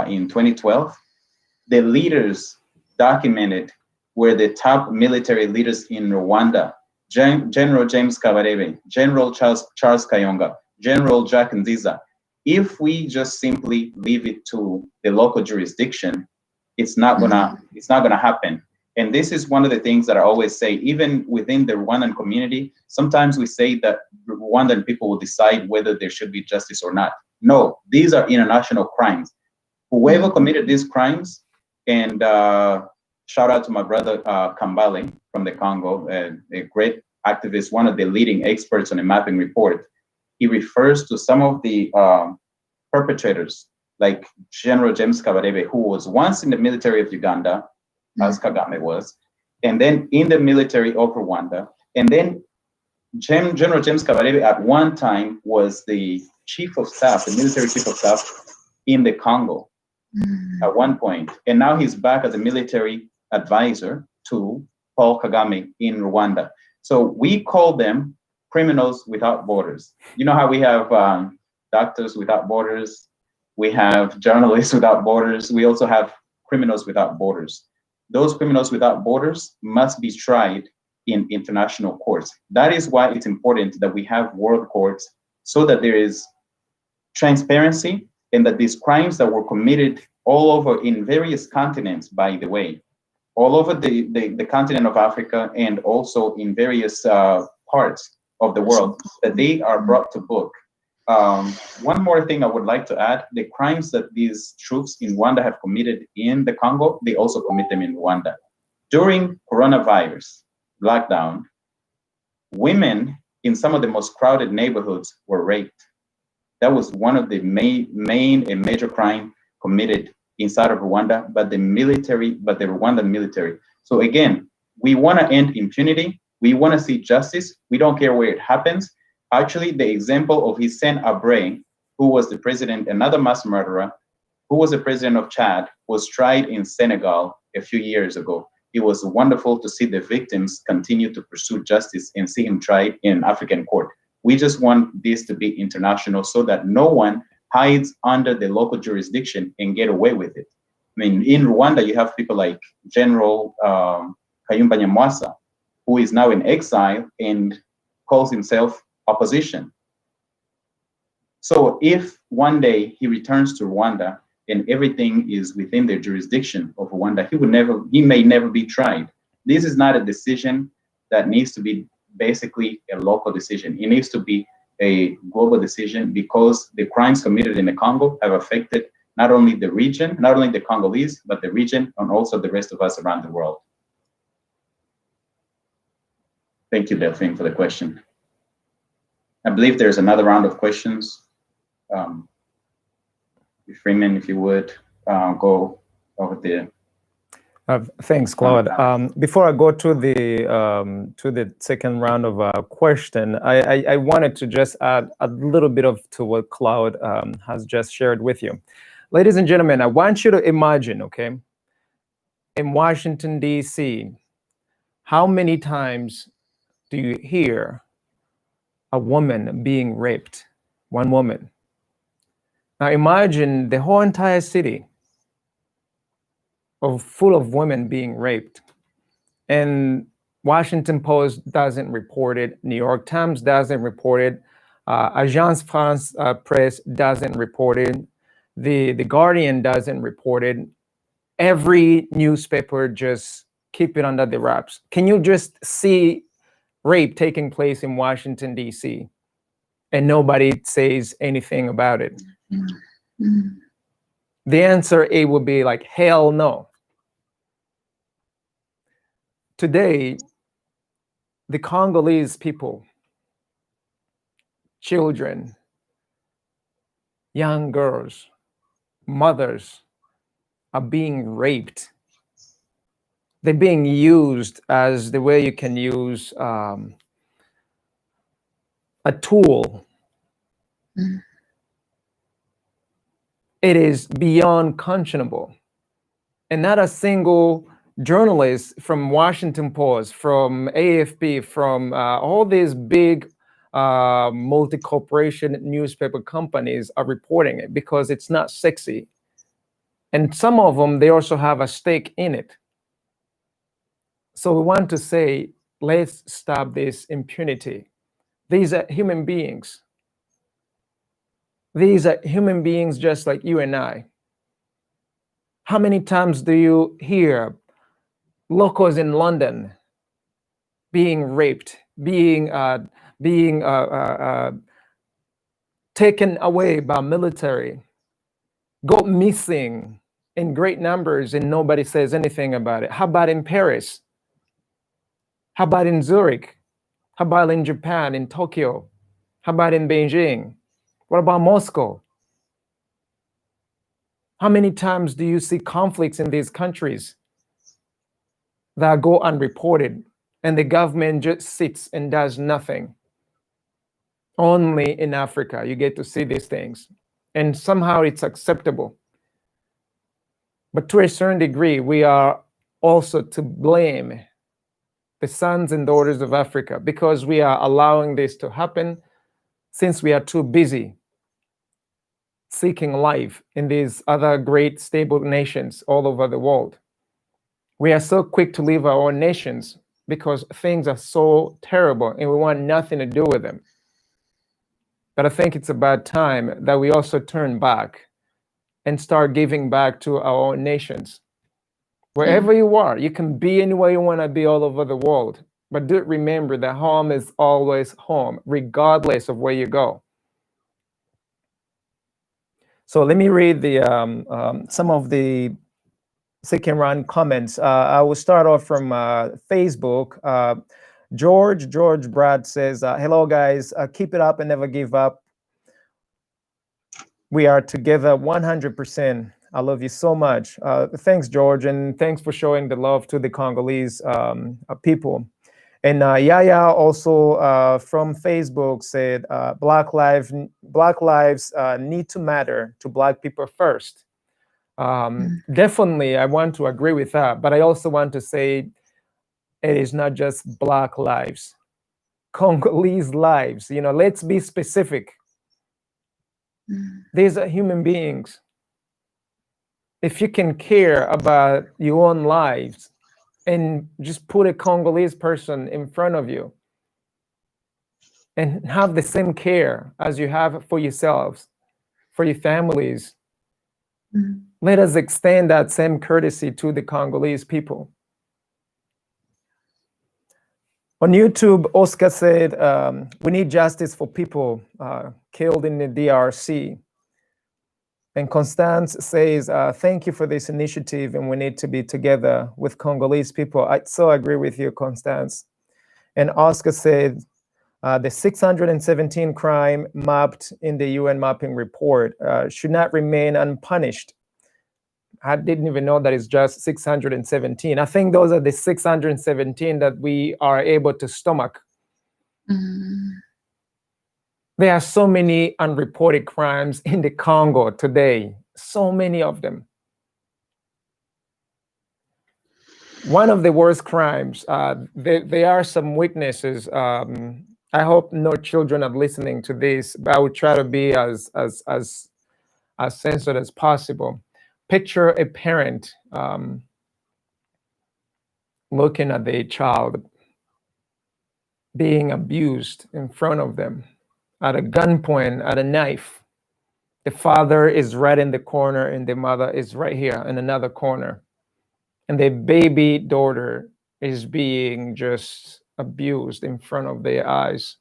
Speaker 3: in 2012, the leaders documented were the top military leaders in Rwanda: General James Kabarebe, General Charles Kayonga, General Jack Nziza. If we just simply leave it to the local jurisdiction, it's not gonna happen. And this is one of the things that I always say, even within the Rwandan community, sometimes we say that Rwandan people will decide whether there should be justice or not. No, these are international crimes. Whoever committed these crimes, and shout out to my brother Kambale from the Congo, a great activist, one of the leading experts on the mapping report. He refers to some of the perpetrators, like General James Kabarebe, who was once in the military of Uganda, as Kagame was, and then in the military of Rwanda. And then General James Kabarebe at one time was the chief of staff, the military chief of staff in the Congo at one point. And now he's back as a military advisor to Paul Kagame in Rwanda. So we call them criminals without borders. You know how we have doctors without borders, we have journalists without borders, we also have criminals without borders. Those criminals without borders must be tried in international courts. That is why it's important that we have world courts, so that there is transparency and that these crimes that were committed all over in various continents, by the way, all over the continent of Africa and also in various parts of the world, that they are brought to book. One more thing I would like to add: the crimes that these troops in Rwanda have committed in the Congo, they also commit them in Rwanda. During coronavirus lockdown, women in some of the most crowded neighborhoods were raped. That was one of the main and major crime committed inside of Rwanda, but the Rwandan military. So again, we want to end impunity. We want to see justice. We don't care where it happens. Actually, the example of Hissène Habré, who was the president, another mass murderer, who was the president of Chad, was tried in Senegal a few years ago. It was wonderful to see the victims continue to pursue justice and see him tried in an African court. We just want this to be international so that no one hides under the local jurisdiction and get away with it. I mean, in Rwanda, you have people like General Kayumba Nyamwasa, who is now in exile and calls himself opposition. So if one day he returns to Rwanda and everything is within the jurisdiction of Rwanda, he may never be tried. This is not a decision that needs to be basically a local decision. It needs to be a global decision, because the crimes committed in the Congo have affected not only the region, not only the Congolese, but the region and also the rest of us around the world. Thank you, Delphine, for the question. I believe there's another round of questions. Freeman, if you would go over there.
Speaker 5: Thanks, Claude. Before I go to the second round of question, I wanted to just add a little bit to what Claude has just shared with you. Ladies and gentlemen, I want you to imagine, okay, in Washington, D.C., how many times do you hear a woman being raped? One woman. Now imagine the whole entire city full of women being raped. And Washington Post doesn't report it. New York Times doesn't report it. Agence France Presse doesn't report it. The Guardian doesn't report it. Every newspaper just keep it under the wraps. Can you just see rape taking place in Washington, D.C., and nobody says anything about it?
Speaker 4: Mm-hmm.
Speaker 5: The answer A would be like, hell no. Today, the Congolese people, children, young girls, mothers are being raped. They're being used as the way you can use a tool.
Speaker 4: Mm-hmm.
Speaker 5: It is beyond conscionable. And not a single journalist from Washington Post, from AFP, from all these big multi-corporation newspaper companies are reporting it because it's not sexy. And some of them, they also have a stake in it. So we want to say, let's stop this impunity. These are human beings. These are human beings just like you and I. How many times do you hear locals in London being raped, being taken away by military, go missing in great numbers, and nobody says anything about it? How about in Paris? How about in Zurich? How about in Japan, in Tokyo? How about in Beijing? What about Moscow? How many times do you see conflicts in these countries that go unreported and the government just sits and does nothing? Only in Africa you get to see these things, and somehow it's acceptable. But to a certain degree, we are also to blame, the sons and daughters of Africa, because we are allowing this to happen since we are too busy seeking life in these other great stable nations all over the world. We are so quick to leave our own nations because things are so terrible and we want nothing to do with them. But I think it's about time that we also turn back and start giving back to our own nations. Wherever you are, you can be anywhere you want to be all over the world. But do remember that home is always home, regardless of where you go. So let me read some of the second round comments. I will start off from Facebook. George Brad says, hello guys, keep it up and never give up. We are together 100%. I love you so much. Thanks, George, and thanks for showing the love to the Congolese people. And Yaya also from Facebook said, Black lives need to matter to Black people first. Definitely, I want to agree with that, but I also want to say it is not just Black lives, Congolese lives. You know, let's be specific. These are human beings. If you can care about your own lives and just put a Congolese person in front of you and have the same care as you have for yourselves, for your families, let us extend that same courtesy to the Congolese people. On YouTube, Oscar said, we need justice for people killed in the DRC. And Constance says, thank you for this initiative, and we need to be together with Congolese people. I so agree with you, Constance. And Oscar said, The 617 crime mapped in the UN mapping report should not remain unpunished. I didn't even know that it's just 617. I think those are the 617 that we are able to stomach. There are so many unreported crimes in the Congo today, so many of them. One of the worst crimes, there are some witnesses. I hope no children are listening to this, but I will try to be as censored as possible. Picture a parent looking at their child being abused in front of them at a gunpoint, at a knife. The father is right in the corner and the mother is right here in another corner. And the baby daughter is being just abused in front of their eyes.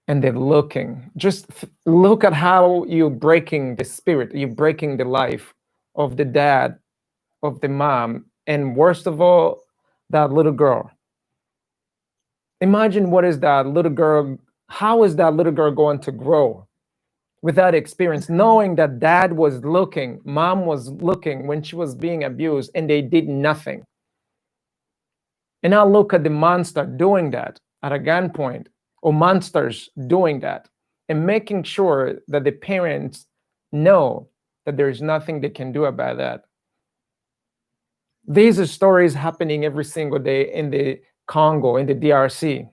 Speaker 5: And they're looking. Just look at how you're breaking the spirit, you're breaking the life of the dad, of the mom, and worst of all, that little girl. Imagine what is that little girl, how is that little girl going to grow without experience, knowing that dad was looking, mom was looking when she was being abused and they did nothing. And now look at the monster doing that at a gunpoint, or monsters doing that, and making sure that the parents know that there's nothing they can do about that. These are stories happening every single day in the Congo, in the DRC.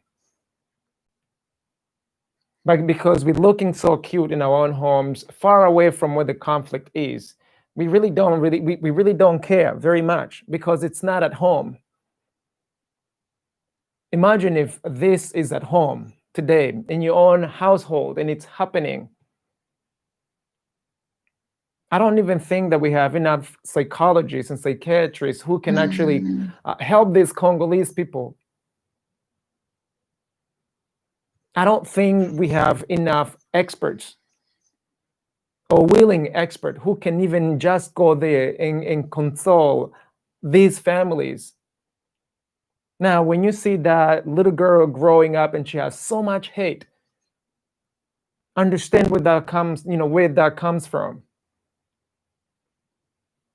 Speaker 5: But because we're looking so cute in our own homes, far away from where the conflict is, we really don't care very much because it's not at home. Imagine if this is at home today in your own household and it's happening. I don't even think that we have enough psychologists and psychiatrists who can actually help these Congolese people. I don't think we have enough experts or willing experts who can even just go there and console these families. Now, when you see that little girl growing up and she has so much hate, understand where that comes, where that comes from.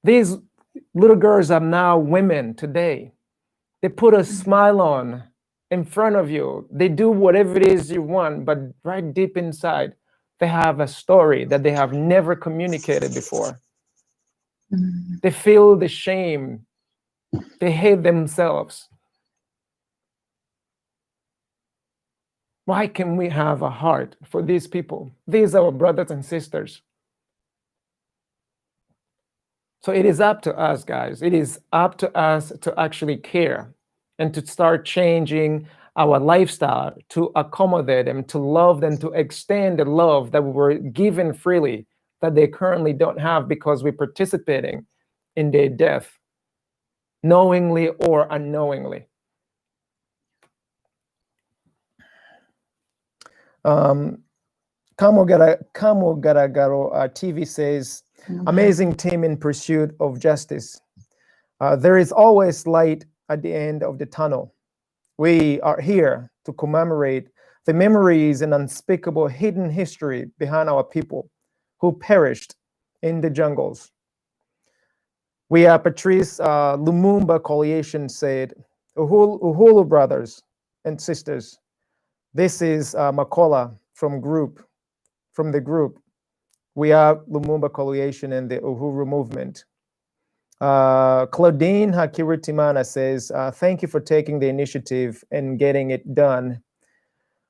Speaker 5: These little girls are now women today. They put a smile on in front of you. They do whatever it is you want, but right deep inside, they have a story that they have never communicated before. They feel the shame. They hate themselves. Why can we have a heart for these people? These are our brothers and sisters. So it is up to us, guys. It is up to us to actually care and to start changing our lifestyle to accommodate them, to love them, to extend the love that we were given freely that they currently don't have because we're participating in their death, knowingly or unknowingly. Kamo Garagaro TV says, amazing team in pursuit of justice. There is always light at the end of the tunnel. We are here to commemorate the memories and unspeakable hidden history behind our people who perished in the jungles. We are Patrice Lumumba Coalition said, Uhuru brothers and sisters, this is Makola from the group. We are Lumumba Coalition and the Uhuru movement. Claudine Hakiritimana says, thank you for taking the initiative and getting it done.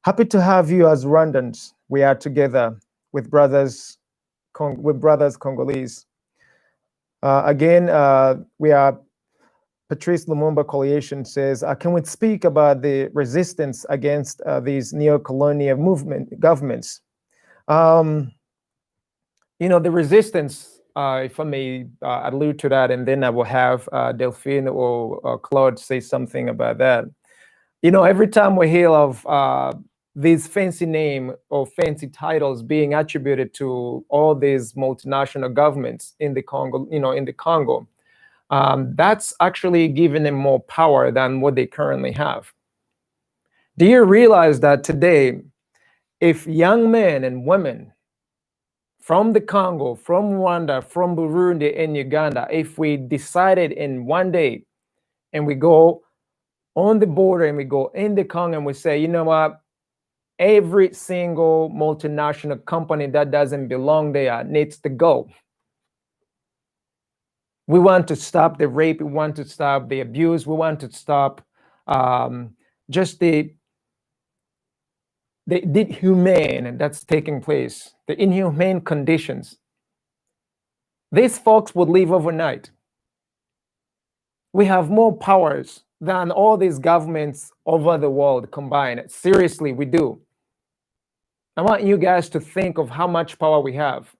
Speaker 5: Happy to have you as Rwandans. We are together with brothers Congolese. Again, we are Patrice Lumumba Coalition says, can we speak about the resistance against these neo-colonial governments? The resistance, if I may allude to that, and then I will have Delphine or Claude say something about that. Every time we hear of these fancy name or fancy titles being attributed to all these multinational governments in the Congo, that's actually giving them more power than what they currently have. Do you realize that today, if young men and women from the Congo, from Rwanda, from Burundi, and Uganda, if we decided in one day and we go on the border and we go in the Congo and we say, you know what, every single multinational company that doesn't belong there needs to go. We want to stop the rape. We want to stop the abuse. We want to stop just the inhumane that's taking place, the inhumane conditions. These folks would leave overnight. We have more powers than all these governments over the world combined. Seriously, we do. I want you guys to think of how much power we have,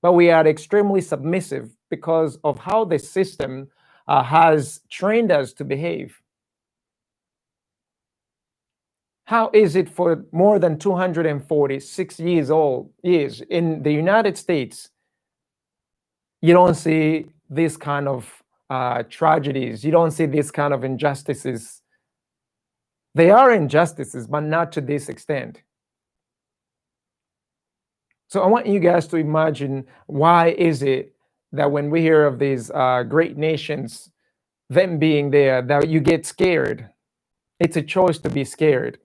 Speaker 5: but we are extremely submissive because of how the system has trained us to behave. How is it for more than 246 years in the United States, you don't see this kind of tragedies, you don't see this kind of injustices? They are injustices, but not to this extent. So I want you guys to imagine, why is it that when we hear of these great nations, them being there, that you get scared? It's a choice to be scared.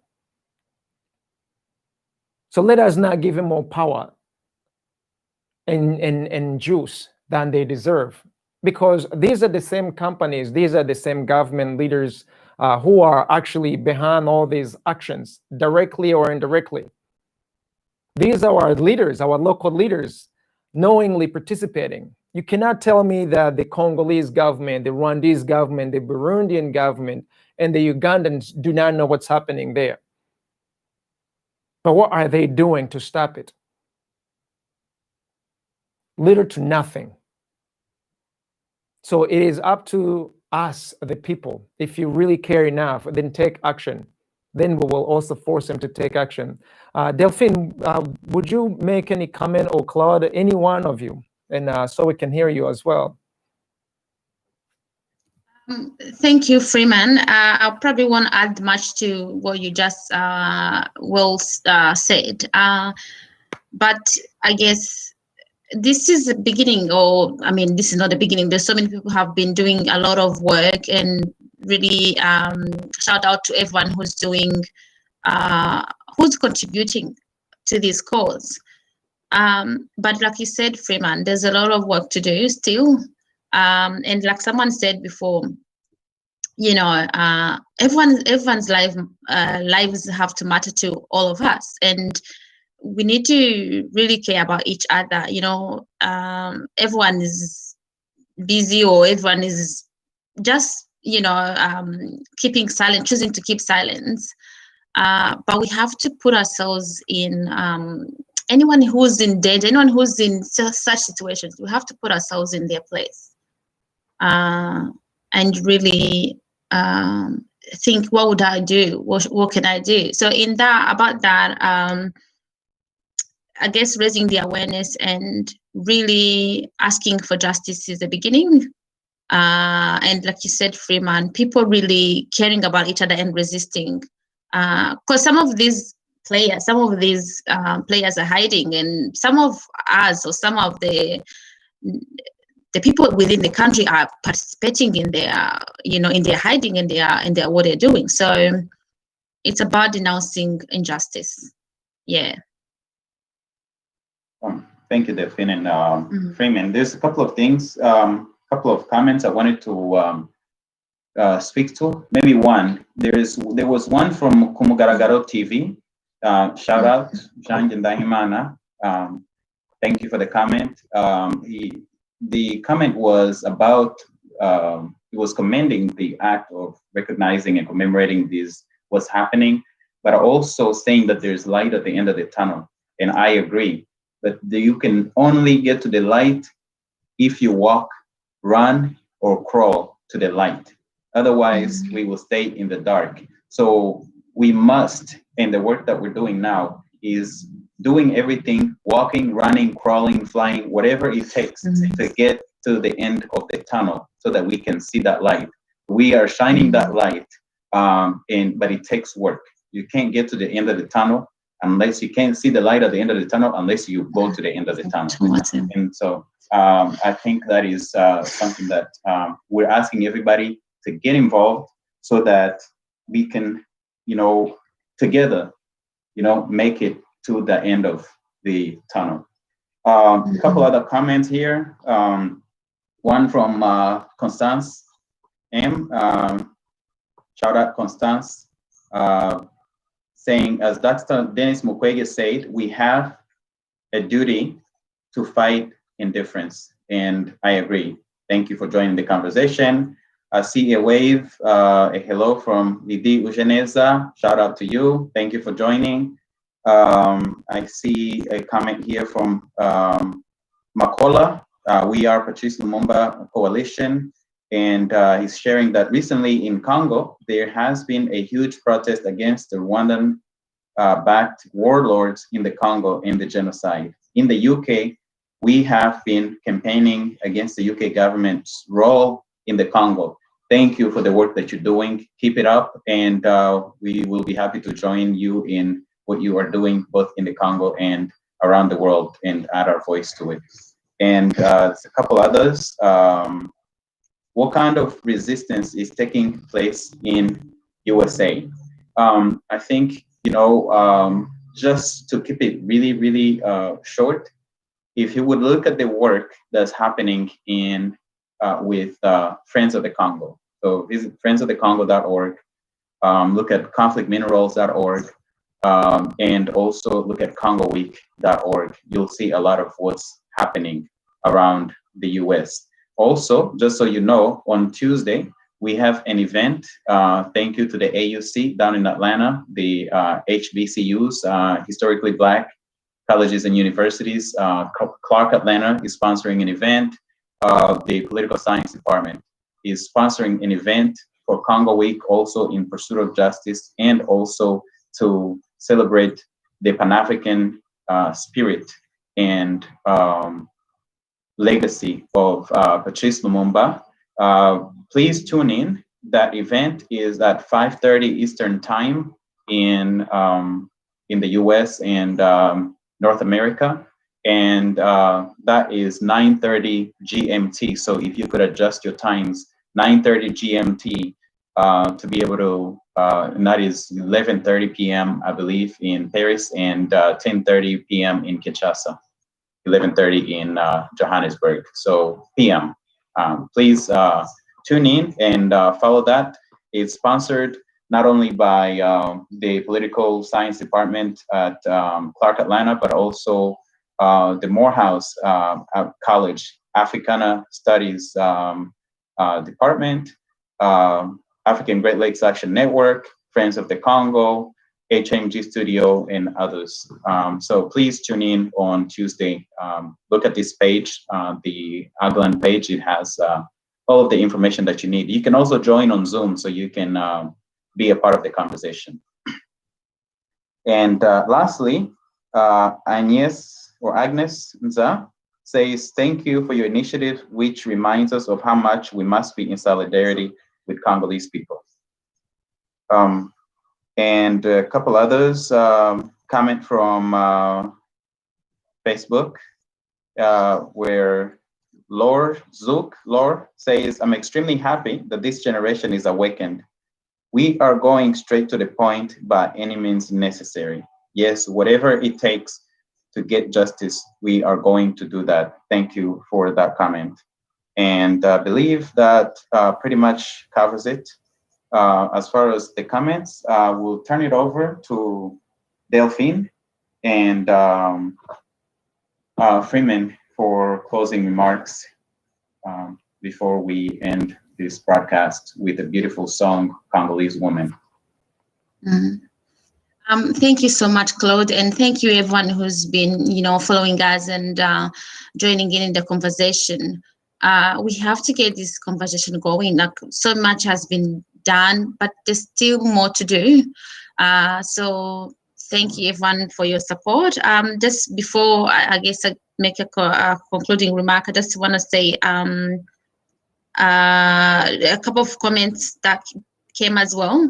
Speaker 5: So let us not give them more power and juice than they deserve, because these are the same companies, these are the same government leaders who are actually behind all these actions, directly or indirectly. These are our leaders, our local leaders, knowingly participating. You cannot tell me that the Congolese government, the Rwandese government, the Burundian government, and the Ugandans do not know what's happening there. But what are they doing to stop it? Little to nothing. So it is up to us, the people. If you really care enough, then take action. Then we will also force them to take action. Delphine, would you make any comment, or Claude, any one of you, and so we can hear you as well?
Speaker 4: Thank you, Freeman. I probably won't add much to what you just said. But I guess this is the beginning, or I mean, this is not the beginning. There's so many people who have been doing a lot of work, and really shout out to everyone who's doing, who's contributing to this cause. But like you said, Freeman, there's a lot of work to do still. And like someone said before, you know, everyone's lives have to matter to all of us, and we need to really care about each other. You know, everyone is busy, or everyone is just, you know, keeping silent, choosing to keep silence. But we have to put ourselves in, anyone who's in danger, anyone who's in such situations, we have to put ourselves in their place. And really think, what would I do? What can I do? So in that, about that, I guess raising the awareness and really asking for justice is the beginning. And like you said, Freeman, people really caring about each other and resisting. Because some of these players are hiding, and some of us, or some of the people within the country are participating in their, you know, in their hiding, in their what they're doing. So it's about denouncing injustice. Yeah.
Speaker 3: Thank you, Delphine and Freeman. There's a couple of things, couple of comments I wanted to speak to. Maybe one. There was one from Kumugaragaro TV. Shout out, Jean Ndahimana. Thank you for the comment. The comment was about, he was commending the act of recognizing and commemorating what's happening, but also saying that there's light at the end of the tunnel. And I agree, but you can only get to the light if you walk, run, or crawl to the light. Otherwise, we will stay in the dark. So we must, and the work that we're doing now is doing everything, walking, running, crawling, flying, whatever it takes to get to the end of the tunnel so that we can see that light. We are shining that light, but it takes work. You can't get to the end of the tunnel unless you can't see the light at the end of the tunnel unless you go to the end of the tunnel. And so I think that is something that we're asking everybody to get involved so that we can, together, make it to the end of the tunnel. A couple other comments here. One from Constance M. Shout out Constance, saying, as Dr. Denis Mukwege said, we have a duty to fight indifference. And I agree. Thank you for joining the conversation. I see a wave, a hello from Lydie Ugeneza. Shout out to you. Thank you for joining. I see a comment here from Makola. We are Patrice Lumumba Coalition. And he's sharing that recently in Congo, there has been a huge protest against the Rwandan backed warlords in the Congo in the genocide. In the UK, we have been campaigning against the UK government's role in the Congo. Thank you for the work that you're doing. Keep it up, and we will be happy to join you in what you are doing both in the Congo and around the world and add our voice to it. And a couple others. What kind of resistance is taking place in USA? I think, just to keep it really, really short, if you would look at the work that's happening in with Friends of the Congo. So visit friendsofthecongo.org, look at conflictminerals.org, and also look at congoweek.org. You'll see a lot of what's happening around the US. Also, just so you know, on Tuesday, we have an event. Thank you to the AUC down in Atlanta, the HBCUs, Historically Black Colleges and Universities. Clark Atlanta is sponsoring an event. The Political Science Department is sponsoring an event for Congo Week, also in pursuit of justice, and also to celebrate the Pan-African spirit and legacy of Patrice Lumumba. Please tune in. That event is at 5:30 Eastern Time in the US and North America. And that is 9:30 GMT. So if you could adjust your times, 9:30 GMT to be able to, and that is 11:30 p.m. I believe in Paris, and 10:30 p.m. in Kinshasa, 11:30 in Johannesburg. So p.m. Please tune in and follow that. It's sponsored not only by the Political Science Department at Clark Atlanta, but also the Morehouse College Africana Studies Department, African Great Lakes Action Network, Friends of the Congo, HMG Studio, and others. So please tune in on Tuesday. Look at this page, the Aglan page. It has all of the information that you need. You can also join on Zoom, so you can be a part of the conversation. And lastly, Agnes Nza says, thank you for your initiative, which reminds us of how much we must be in solidarity with Congolese people. And a couple others, comment from Facebook, where Lore says, I'm extremely happy that this generation is awakened. We are going straight to the point by any means necessary. Yes, whatever it takes to get justice, we are going to do that. Thank you for that comment. And I believe that pretty much covers it. As far as the comments, we'll turn it over to Delphine and Freeman for closing remarks before we end this broadcast with a beautiful song, Congolese Woman.
Speaker 4: Thank you so much, Claude, and thank you everyone who's been, following us and joining in the conversation. We have to get this conversation going. Like, so much has been done, but there's still more to do. So thank you everyone for your support. Just before I guess I make a concluding remark, I just want to say a couple of comments that came as well.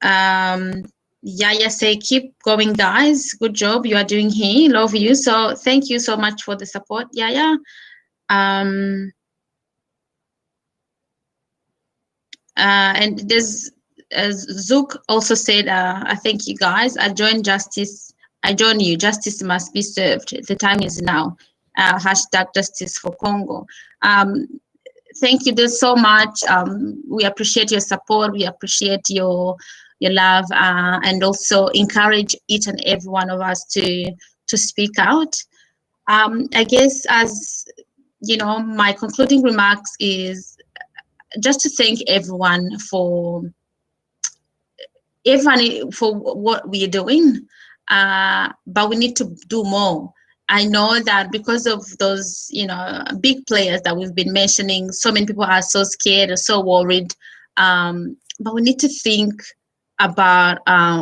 Speaker 4: Yaya say, keep going, guys. Good job you are doing here. Love you. So thank you so much for the support, Yaya. And there's, as Zook also said, I thank you guys. I join you. Justice must be served. The time is now. Hashtag justice for Congo. Thank you so much. We appreciate your support. We appreciate your love, and also encourage each and every one of us to speak out. I guess, as you know, my concluding remarks is just to thank everyone for what we are doing, but we need to do more. I know that because of those, big players that we've been mentioning, so many people are so scared or so worried. But we need to think about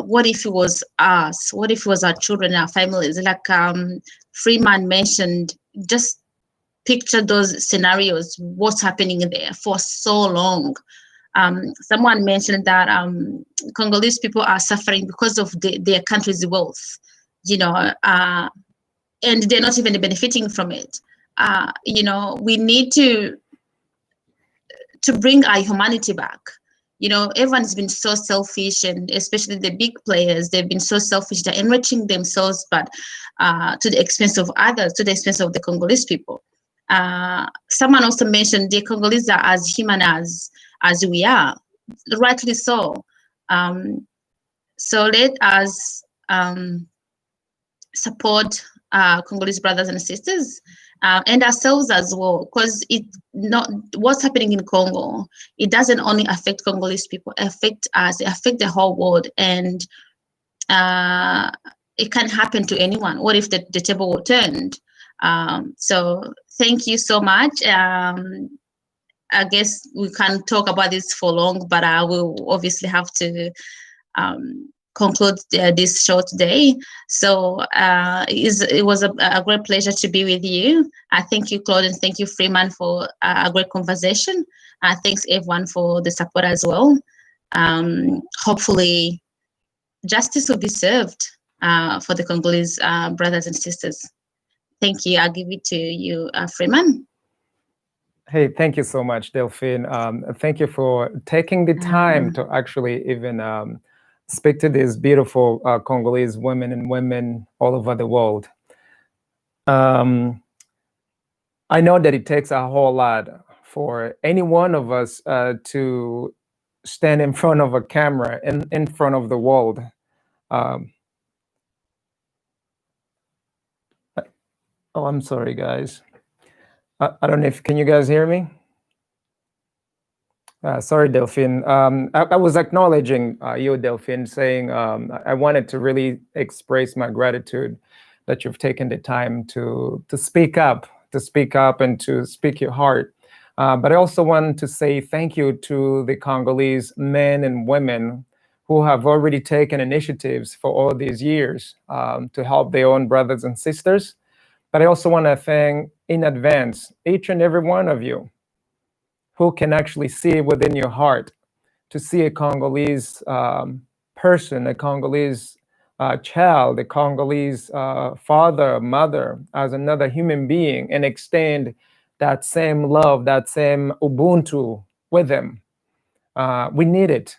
Speaker 4: what if it was us? What if it was our children, our families? Like Freeman mentioned, just picture those scenarios, what's happening there for so long. Someone mentioned that Congolese people are suffering because of their country's wealth, and they're not even benefiting from it. We need to bring our humanity back. Everyone's been so selfish, and especially the big players, they've been so selfish. They're enriching themselves, but to the expense of others, to the expense of the Congolese people. Someone also mentioned the Congolese are as human as we are, rightly so. So let us support Congolese brothers and sisters, and ourselves as well, because what's happening in Congo, it doesn't only affect Congolese people, it affects us, it affects the whole world, and it can happen to anyone. What if the table were turned? So thank you so much. I guess we can talk about this for long, but I will obviously have to conclude this show today. So it was a great pleasure to be with you. Thank you, Claude, and thank you, Freeman, for a great conversation. Thanks, everyone, for the support as well. Hopefully, justice will be served for the Congolese brothers and sisters. Thank you. I'll give it to you, Freeman.
Speaker 5: Hey, thank you so much, Delphine. Thank you for taking the time to actually even speak to these beautiful Congolese women and women all over the world. I know that it takes a whole lot for any one of us to stand in front of a camera and in front of the world. Oh, I'm sorry, guys. I don't know if, can you guys hear me? Sorry, Delphine. I was acknowledging you, Delphine, saying I wanted to really express my gratitude that you've taken the time to speak up and to speak your heart. But I also want to say thank you to the Congolese men and women who have already taken initiatives for all these years to help their own brothers and sisters. But I also want to thank in advance each and every one of you who can actually see within your heart to see a Congolese person, a Congolese child, a Congolese father, mother, as another human being, and extend that same love, that same Ubuntu with them. We need it.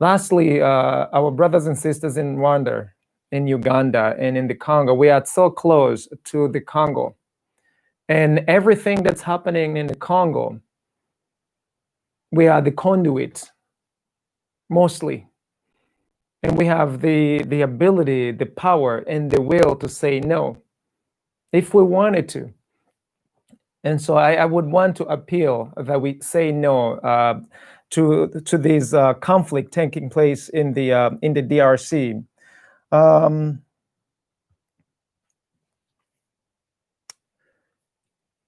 Speaker 5: Lastly, our brothers and sisters in Rwanda, in Uganda, and in the Congo, we are so close to the Congo. And everything that's happening in the Congo, we are the conduit, mostly. And we have the ability, the power, and the will to say no, if we wanted to. And so I would want to appeal that we say no to this conflict taking place in the DRC.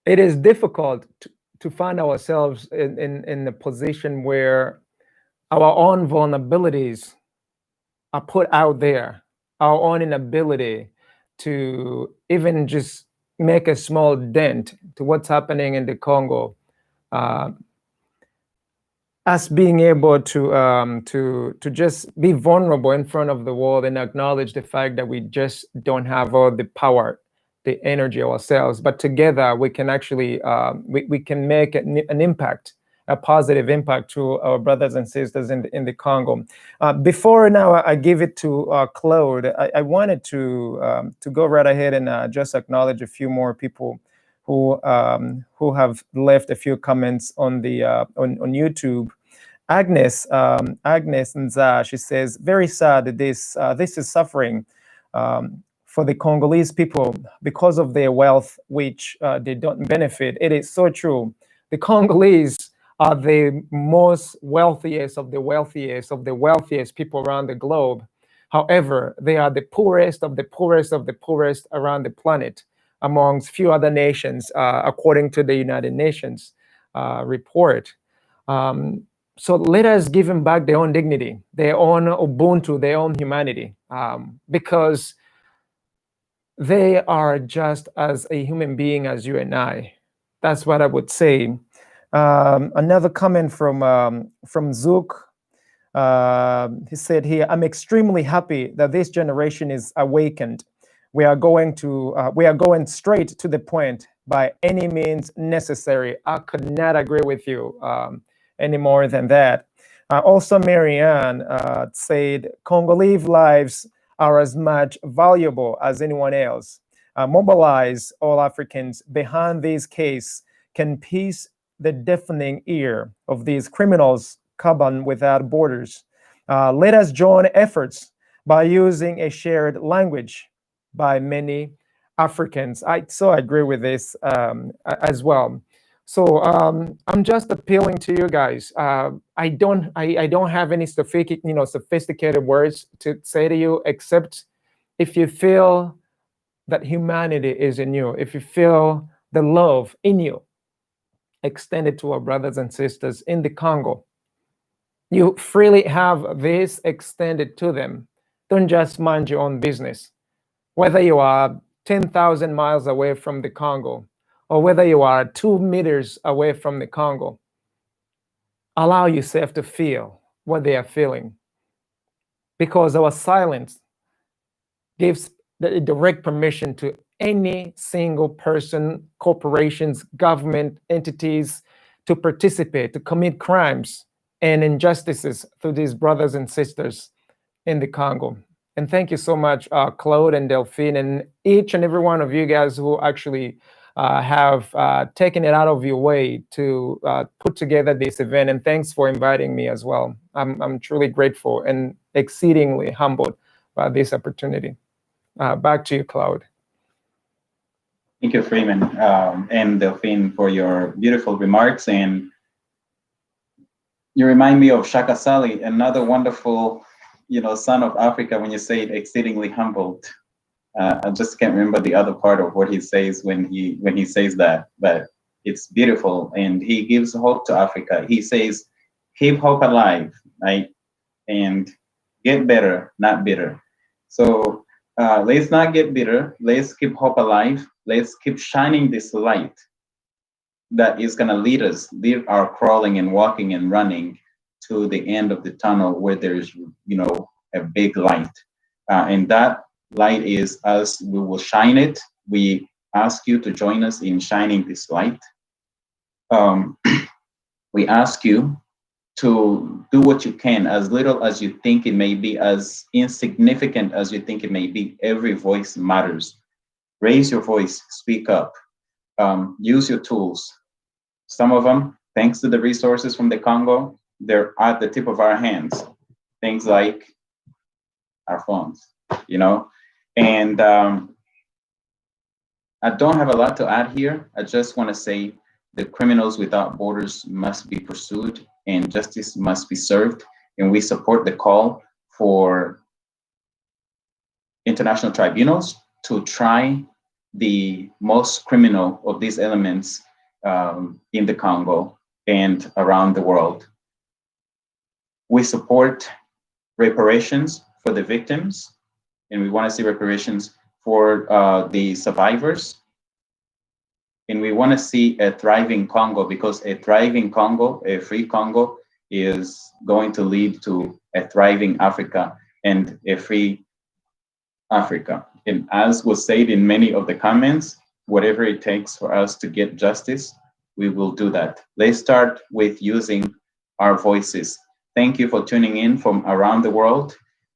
Speaker 5: It is difficult to find ourselves in a position where our own vulnerabilities are put out there, our own inability to even just make a small dent to what's happening in the Congo. us being able to just be vulnerable in front of the world and acknowledge the fact that we just don't have all the power, the energy ourselves, but together we can actually we can make an impact, a positive impact to our brothers and sisters in the Congo. Before now I give it to Claude, I wanted to go right ahead and just acknowledge a few more people who have left a few comments on the on YouTube. Agnes Nza, she says, very sad that this is suffering for the Congolese people because of their wealth, which they don't benefit. It is so true. The Congolese are the most wealthiest of the wealthiest of the wealthiest people around the globe. However, they are the poorest of the poorest of the poorest around the planet, amongst few other nations, according to the United Nations report. So let us give them back their own dignity, their own Ubuntu, their own humanity, because they are just as a human being as you and I. That's what I would say. Another comment from Zook. He said here, I'm extremely happy that this generation is awakened. We are going straight to the point by any means necessary. I could not agree with you any more than that. Also, Marianne said, Congolese lives are as much valuable as anyone else. Mobilize all Africans behind this case can pierce the deafening ear of these criminals, Kaban without borders. Let us join efforts by using a shared language by many Africans. I agree with this as well. So I'm just appealing to you guys. I don't have any sophisticated words to say to you, except if you feel that humanity is in you, if you feel the love in you, extended to our brothers and sisters in the Congo, you freely have this extended to them. Don't just mind your own business. Whether you are 10,000 miles away from the Congo, or whether you are 2 meters away from the Congo, allow yourself to feel what they are feeling. Because our silence gives the direct permission to any single person, corporations, government entities to participate, to commit crimes and injustices to these brothers and sisters in the Congo. And thank you so much, Claude and Delphine, and each and every one of you guys who actually have taken it out of your way to put together this event. And thanks for inviting me as well. I'm truly grateful and exceedingly humbled by this opportunity. Back to you, Claude.
Speaker 3: Thank you, Freeman, and Delphine, for your beautiful remarks. And you remind me of Shaka Sali, another wonderful, son of Africa, when you say it, exceedingly humbled. I just can't remember the other part of what he says when he says that, but it's beautiful, and he gives hope to Africa. He says, keep hope alive, right? And get better, not bitter. So let's not get bitter. Let's keep hope alive. Let's keep shining this light that is going to lead our crawling and walking and running to the end of the tunnel, where there's, a big light. And that light is us. We will shine it. We ask you to join us in shining this light. We ask you to do what you can, as little as you think it may be, as insignificant as you think it may be. Every voice matters. Raise your voice, speak up, use your tools. Some of them, thanks to the resources from the Congo, they're at the tip of our hands. Things like our phones, And I don't have a lot to add here. I just want to say the criminals without borders must be pursued and justice must be served. And we support the call for international tribunals to try the most criminal of these elements in the Congo and around the world. We support reparations for the victims, and we want to see reparations for the survivors. And we want to see a thriving Congo, because a thriving Congo, a free Congo, is going to lead to a thriving Africa and a free Africa. And as was said in many of the comments, whatever it takes for us to get justice, we will do that. Let's start with using our voices. Thank you for tuning in from around the world.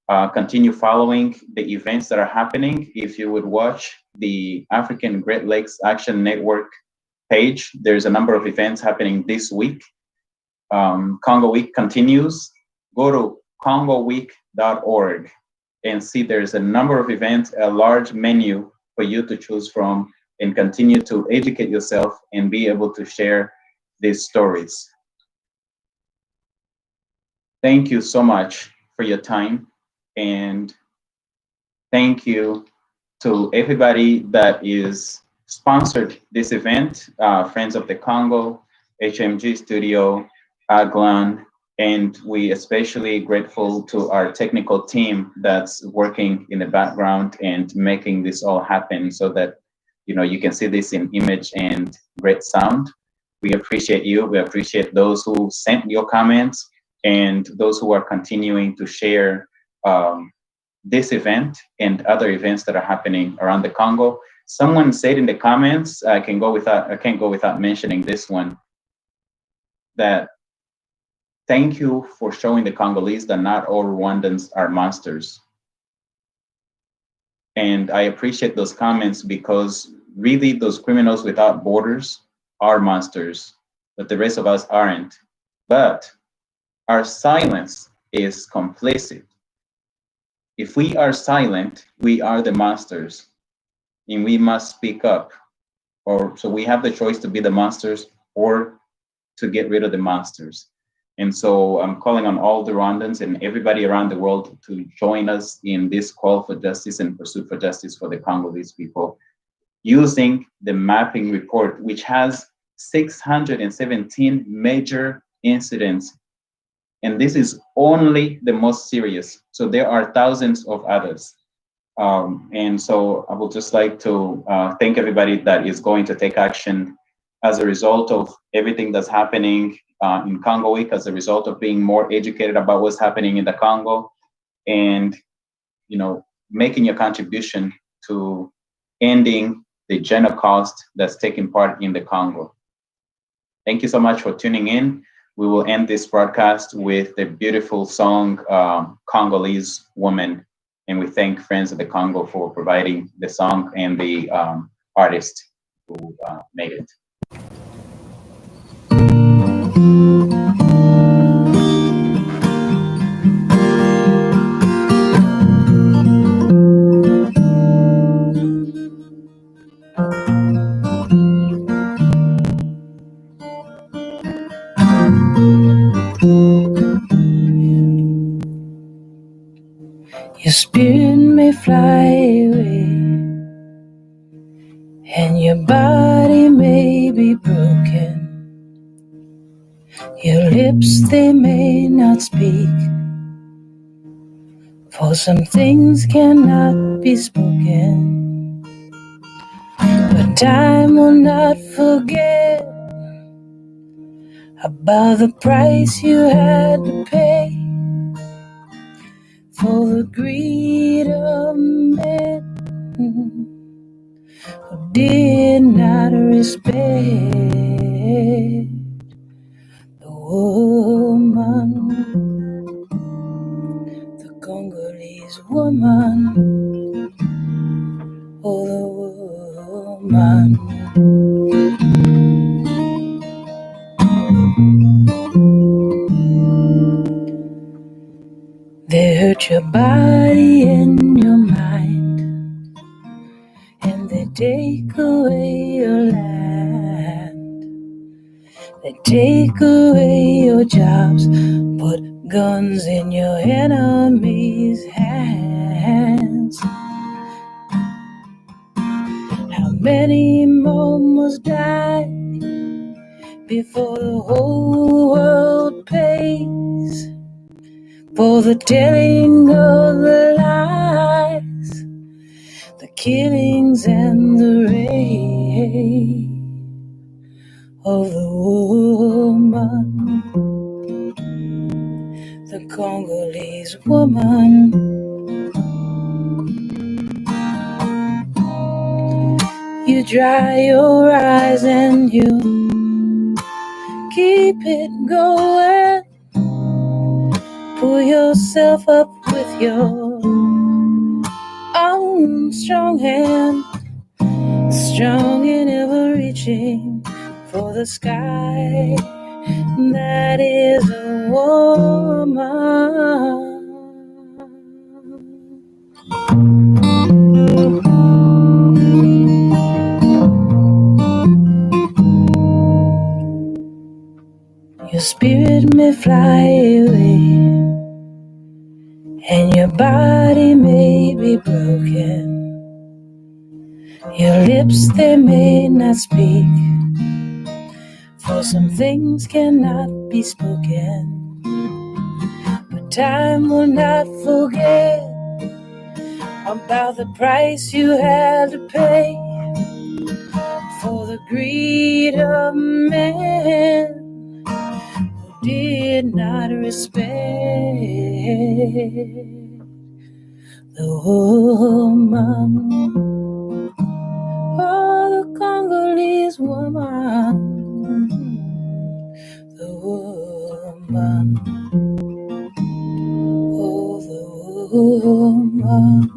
Speaker 3: Continue following the events that are happening. If you would watch the African Great Lakes Action Network page, there's a number of events happening this week. Congo Week continues. Go to congoweek.org and see there's a number of events, a large menu for you to choose from, and continue to educate yourself and be able to share these stories. Thank you so much for your time, and thank you to everybody that is sponsored this event, Friends of the Congo, HMG Studio, Aglan, and we especially grateful to our technical team that's working in the background and making this all happen so that you can see this in image and great sound. We appreciate you. We appreciate those who sent your comments and those who are continuing to share this event and other events that are happening around the Congo. Someone said in the comments, I can't go without mentioning this one, that thank you for showing the Congolese that not all Rwandans are monsters. And I appreciate those comments because really those criminals without borders are monsters, but the rest of us aren't. But our silence is complicit. If we are silent, we are the monsters, and we must speak up. So we have the choice to be the monsters or to get rid of the monsters. And so I'm calling on all the Rwandans and everybody around the world to join us in this call for justice and pursuit for justice for the Congolese people, using the mapping report, which has 617 major incidents. And this is only the most serious. So there are thousands of others. And so I would just like to thank everybody that is going to take action as a result of everything that's happening in Congo Week, as a result of being more educated about what's happening in the Congo, and making your contribution to ending the Genocost that's taking part in the Congo. Thank you so much for tuning in. We will end this broadcast with the beautiful song, Congolese Woman. And we thank Friends of the Congo for providing the song and the artist who made it.
Speaker 1: Your spirit may fly away, and your body may be broken. Your lips, they may not speak, for some things cannot be spoken. But time will not forget about the price you had to pay for the greed of men who did not respect the woman, the Congolese woman, oh the woman. They hurt your body and your mind, and they take away your land. They take away your jobs, put guns in your enemies' hands. How many more must die before the whole world pays for the telling of the lies, the killings and the rape of the woman? Congolese woman. You dry your eyes and you keep it going. Pull yourself up with your own strong hand, strong and ever reaching for the sky. That is a woman. Your spirit may fly away, and your body may be broken. Your lips, they may not speak, for some things cannot be spoken. But time will not forget about the price you had to pay for the greed of men who did not respect the woman. Oh, the Congolese woman, the woman, oh, the woman.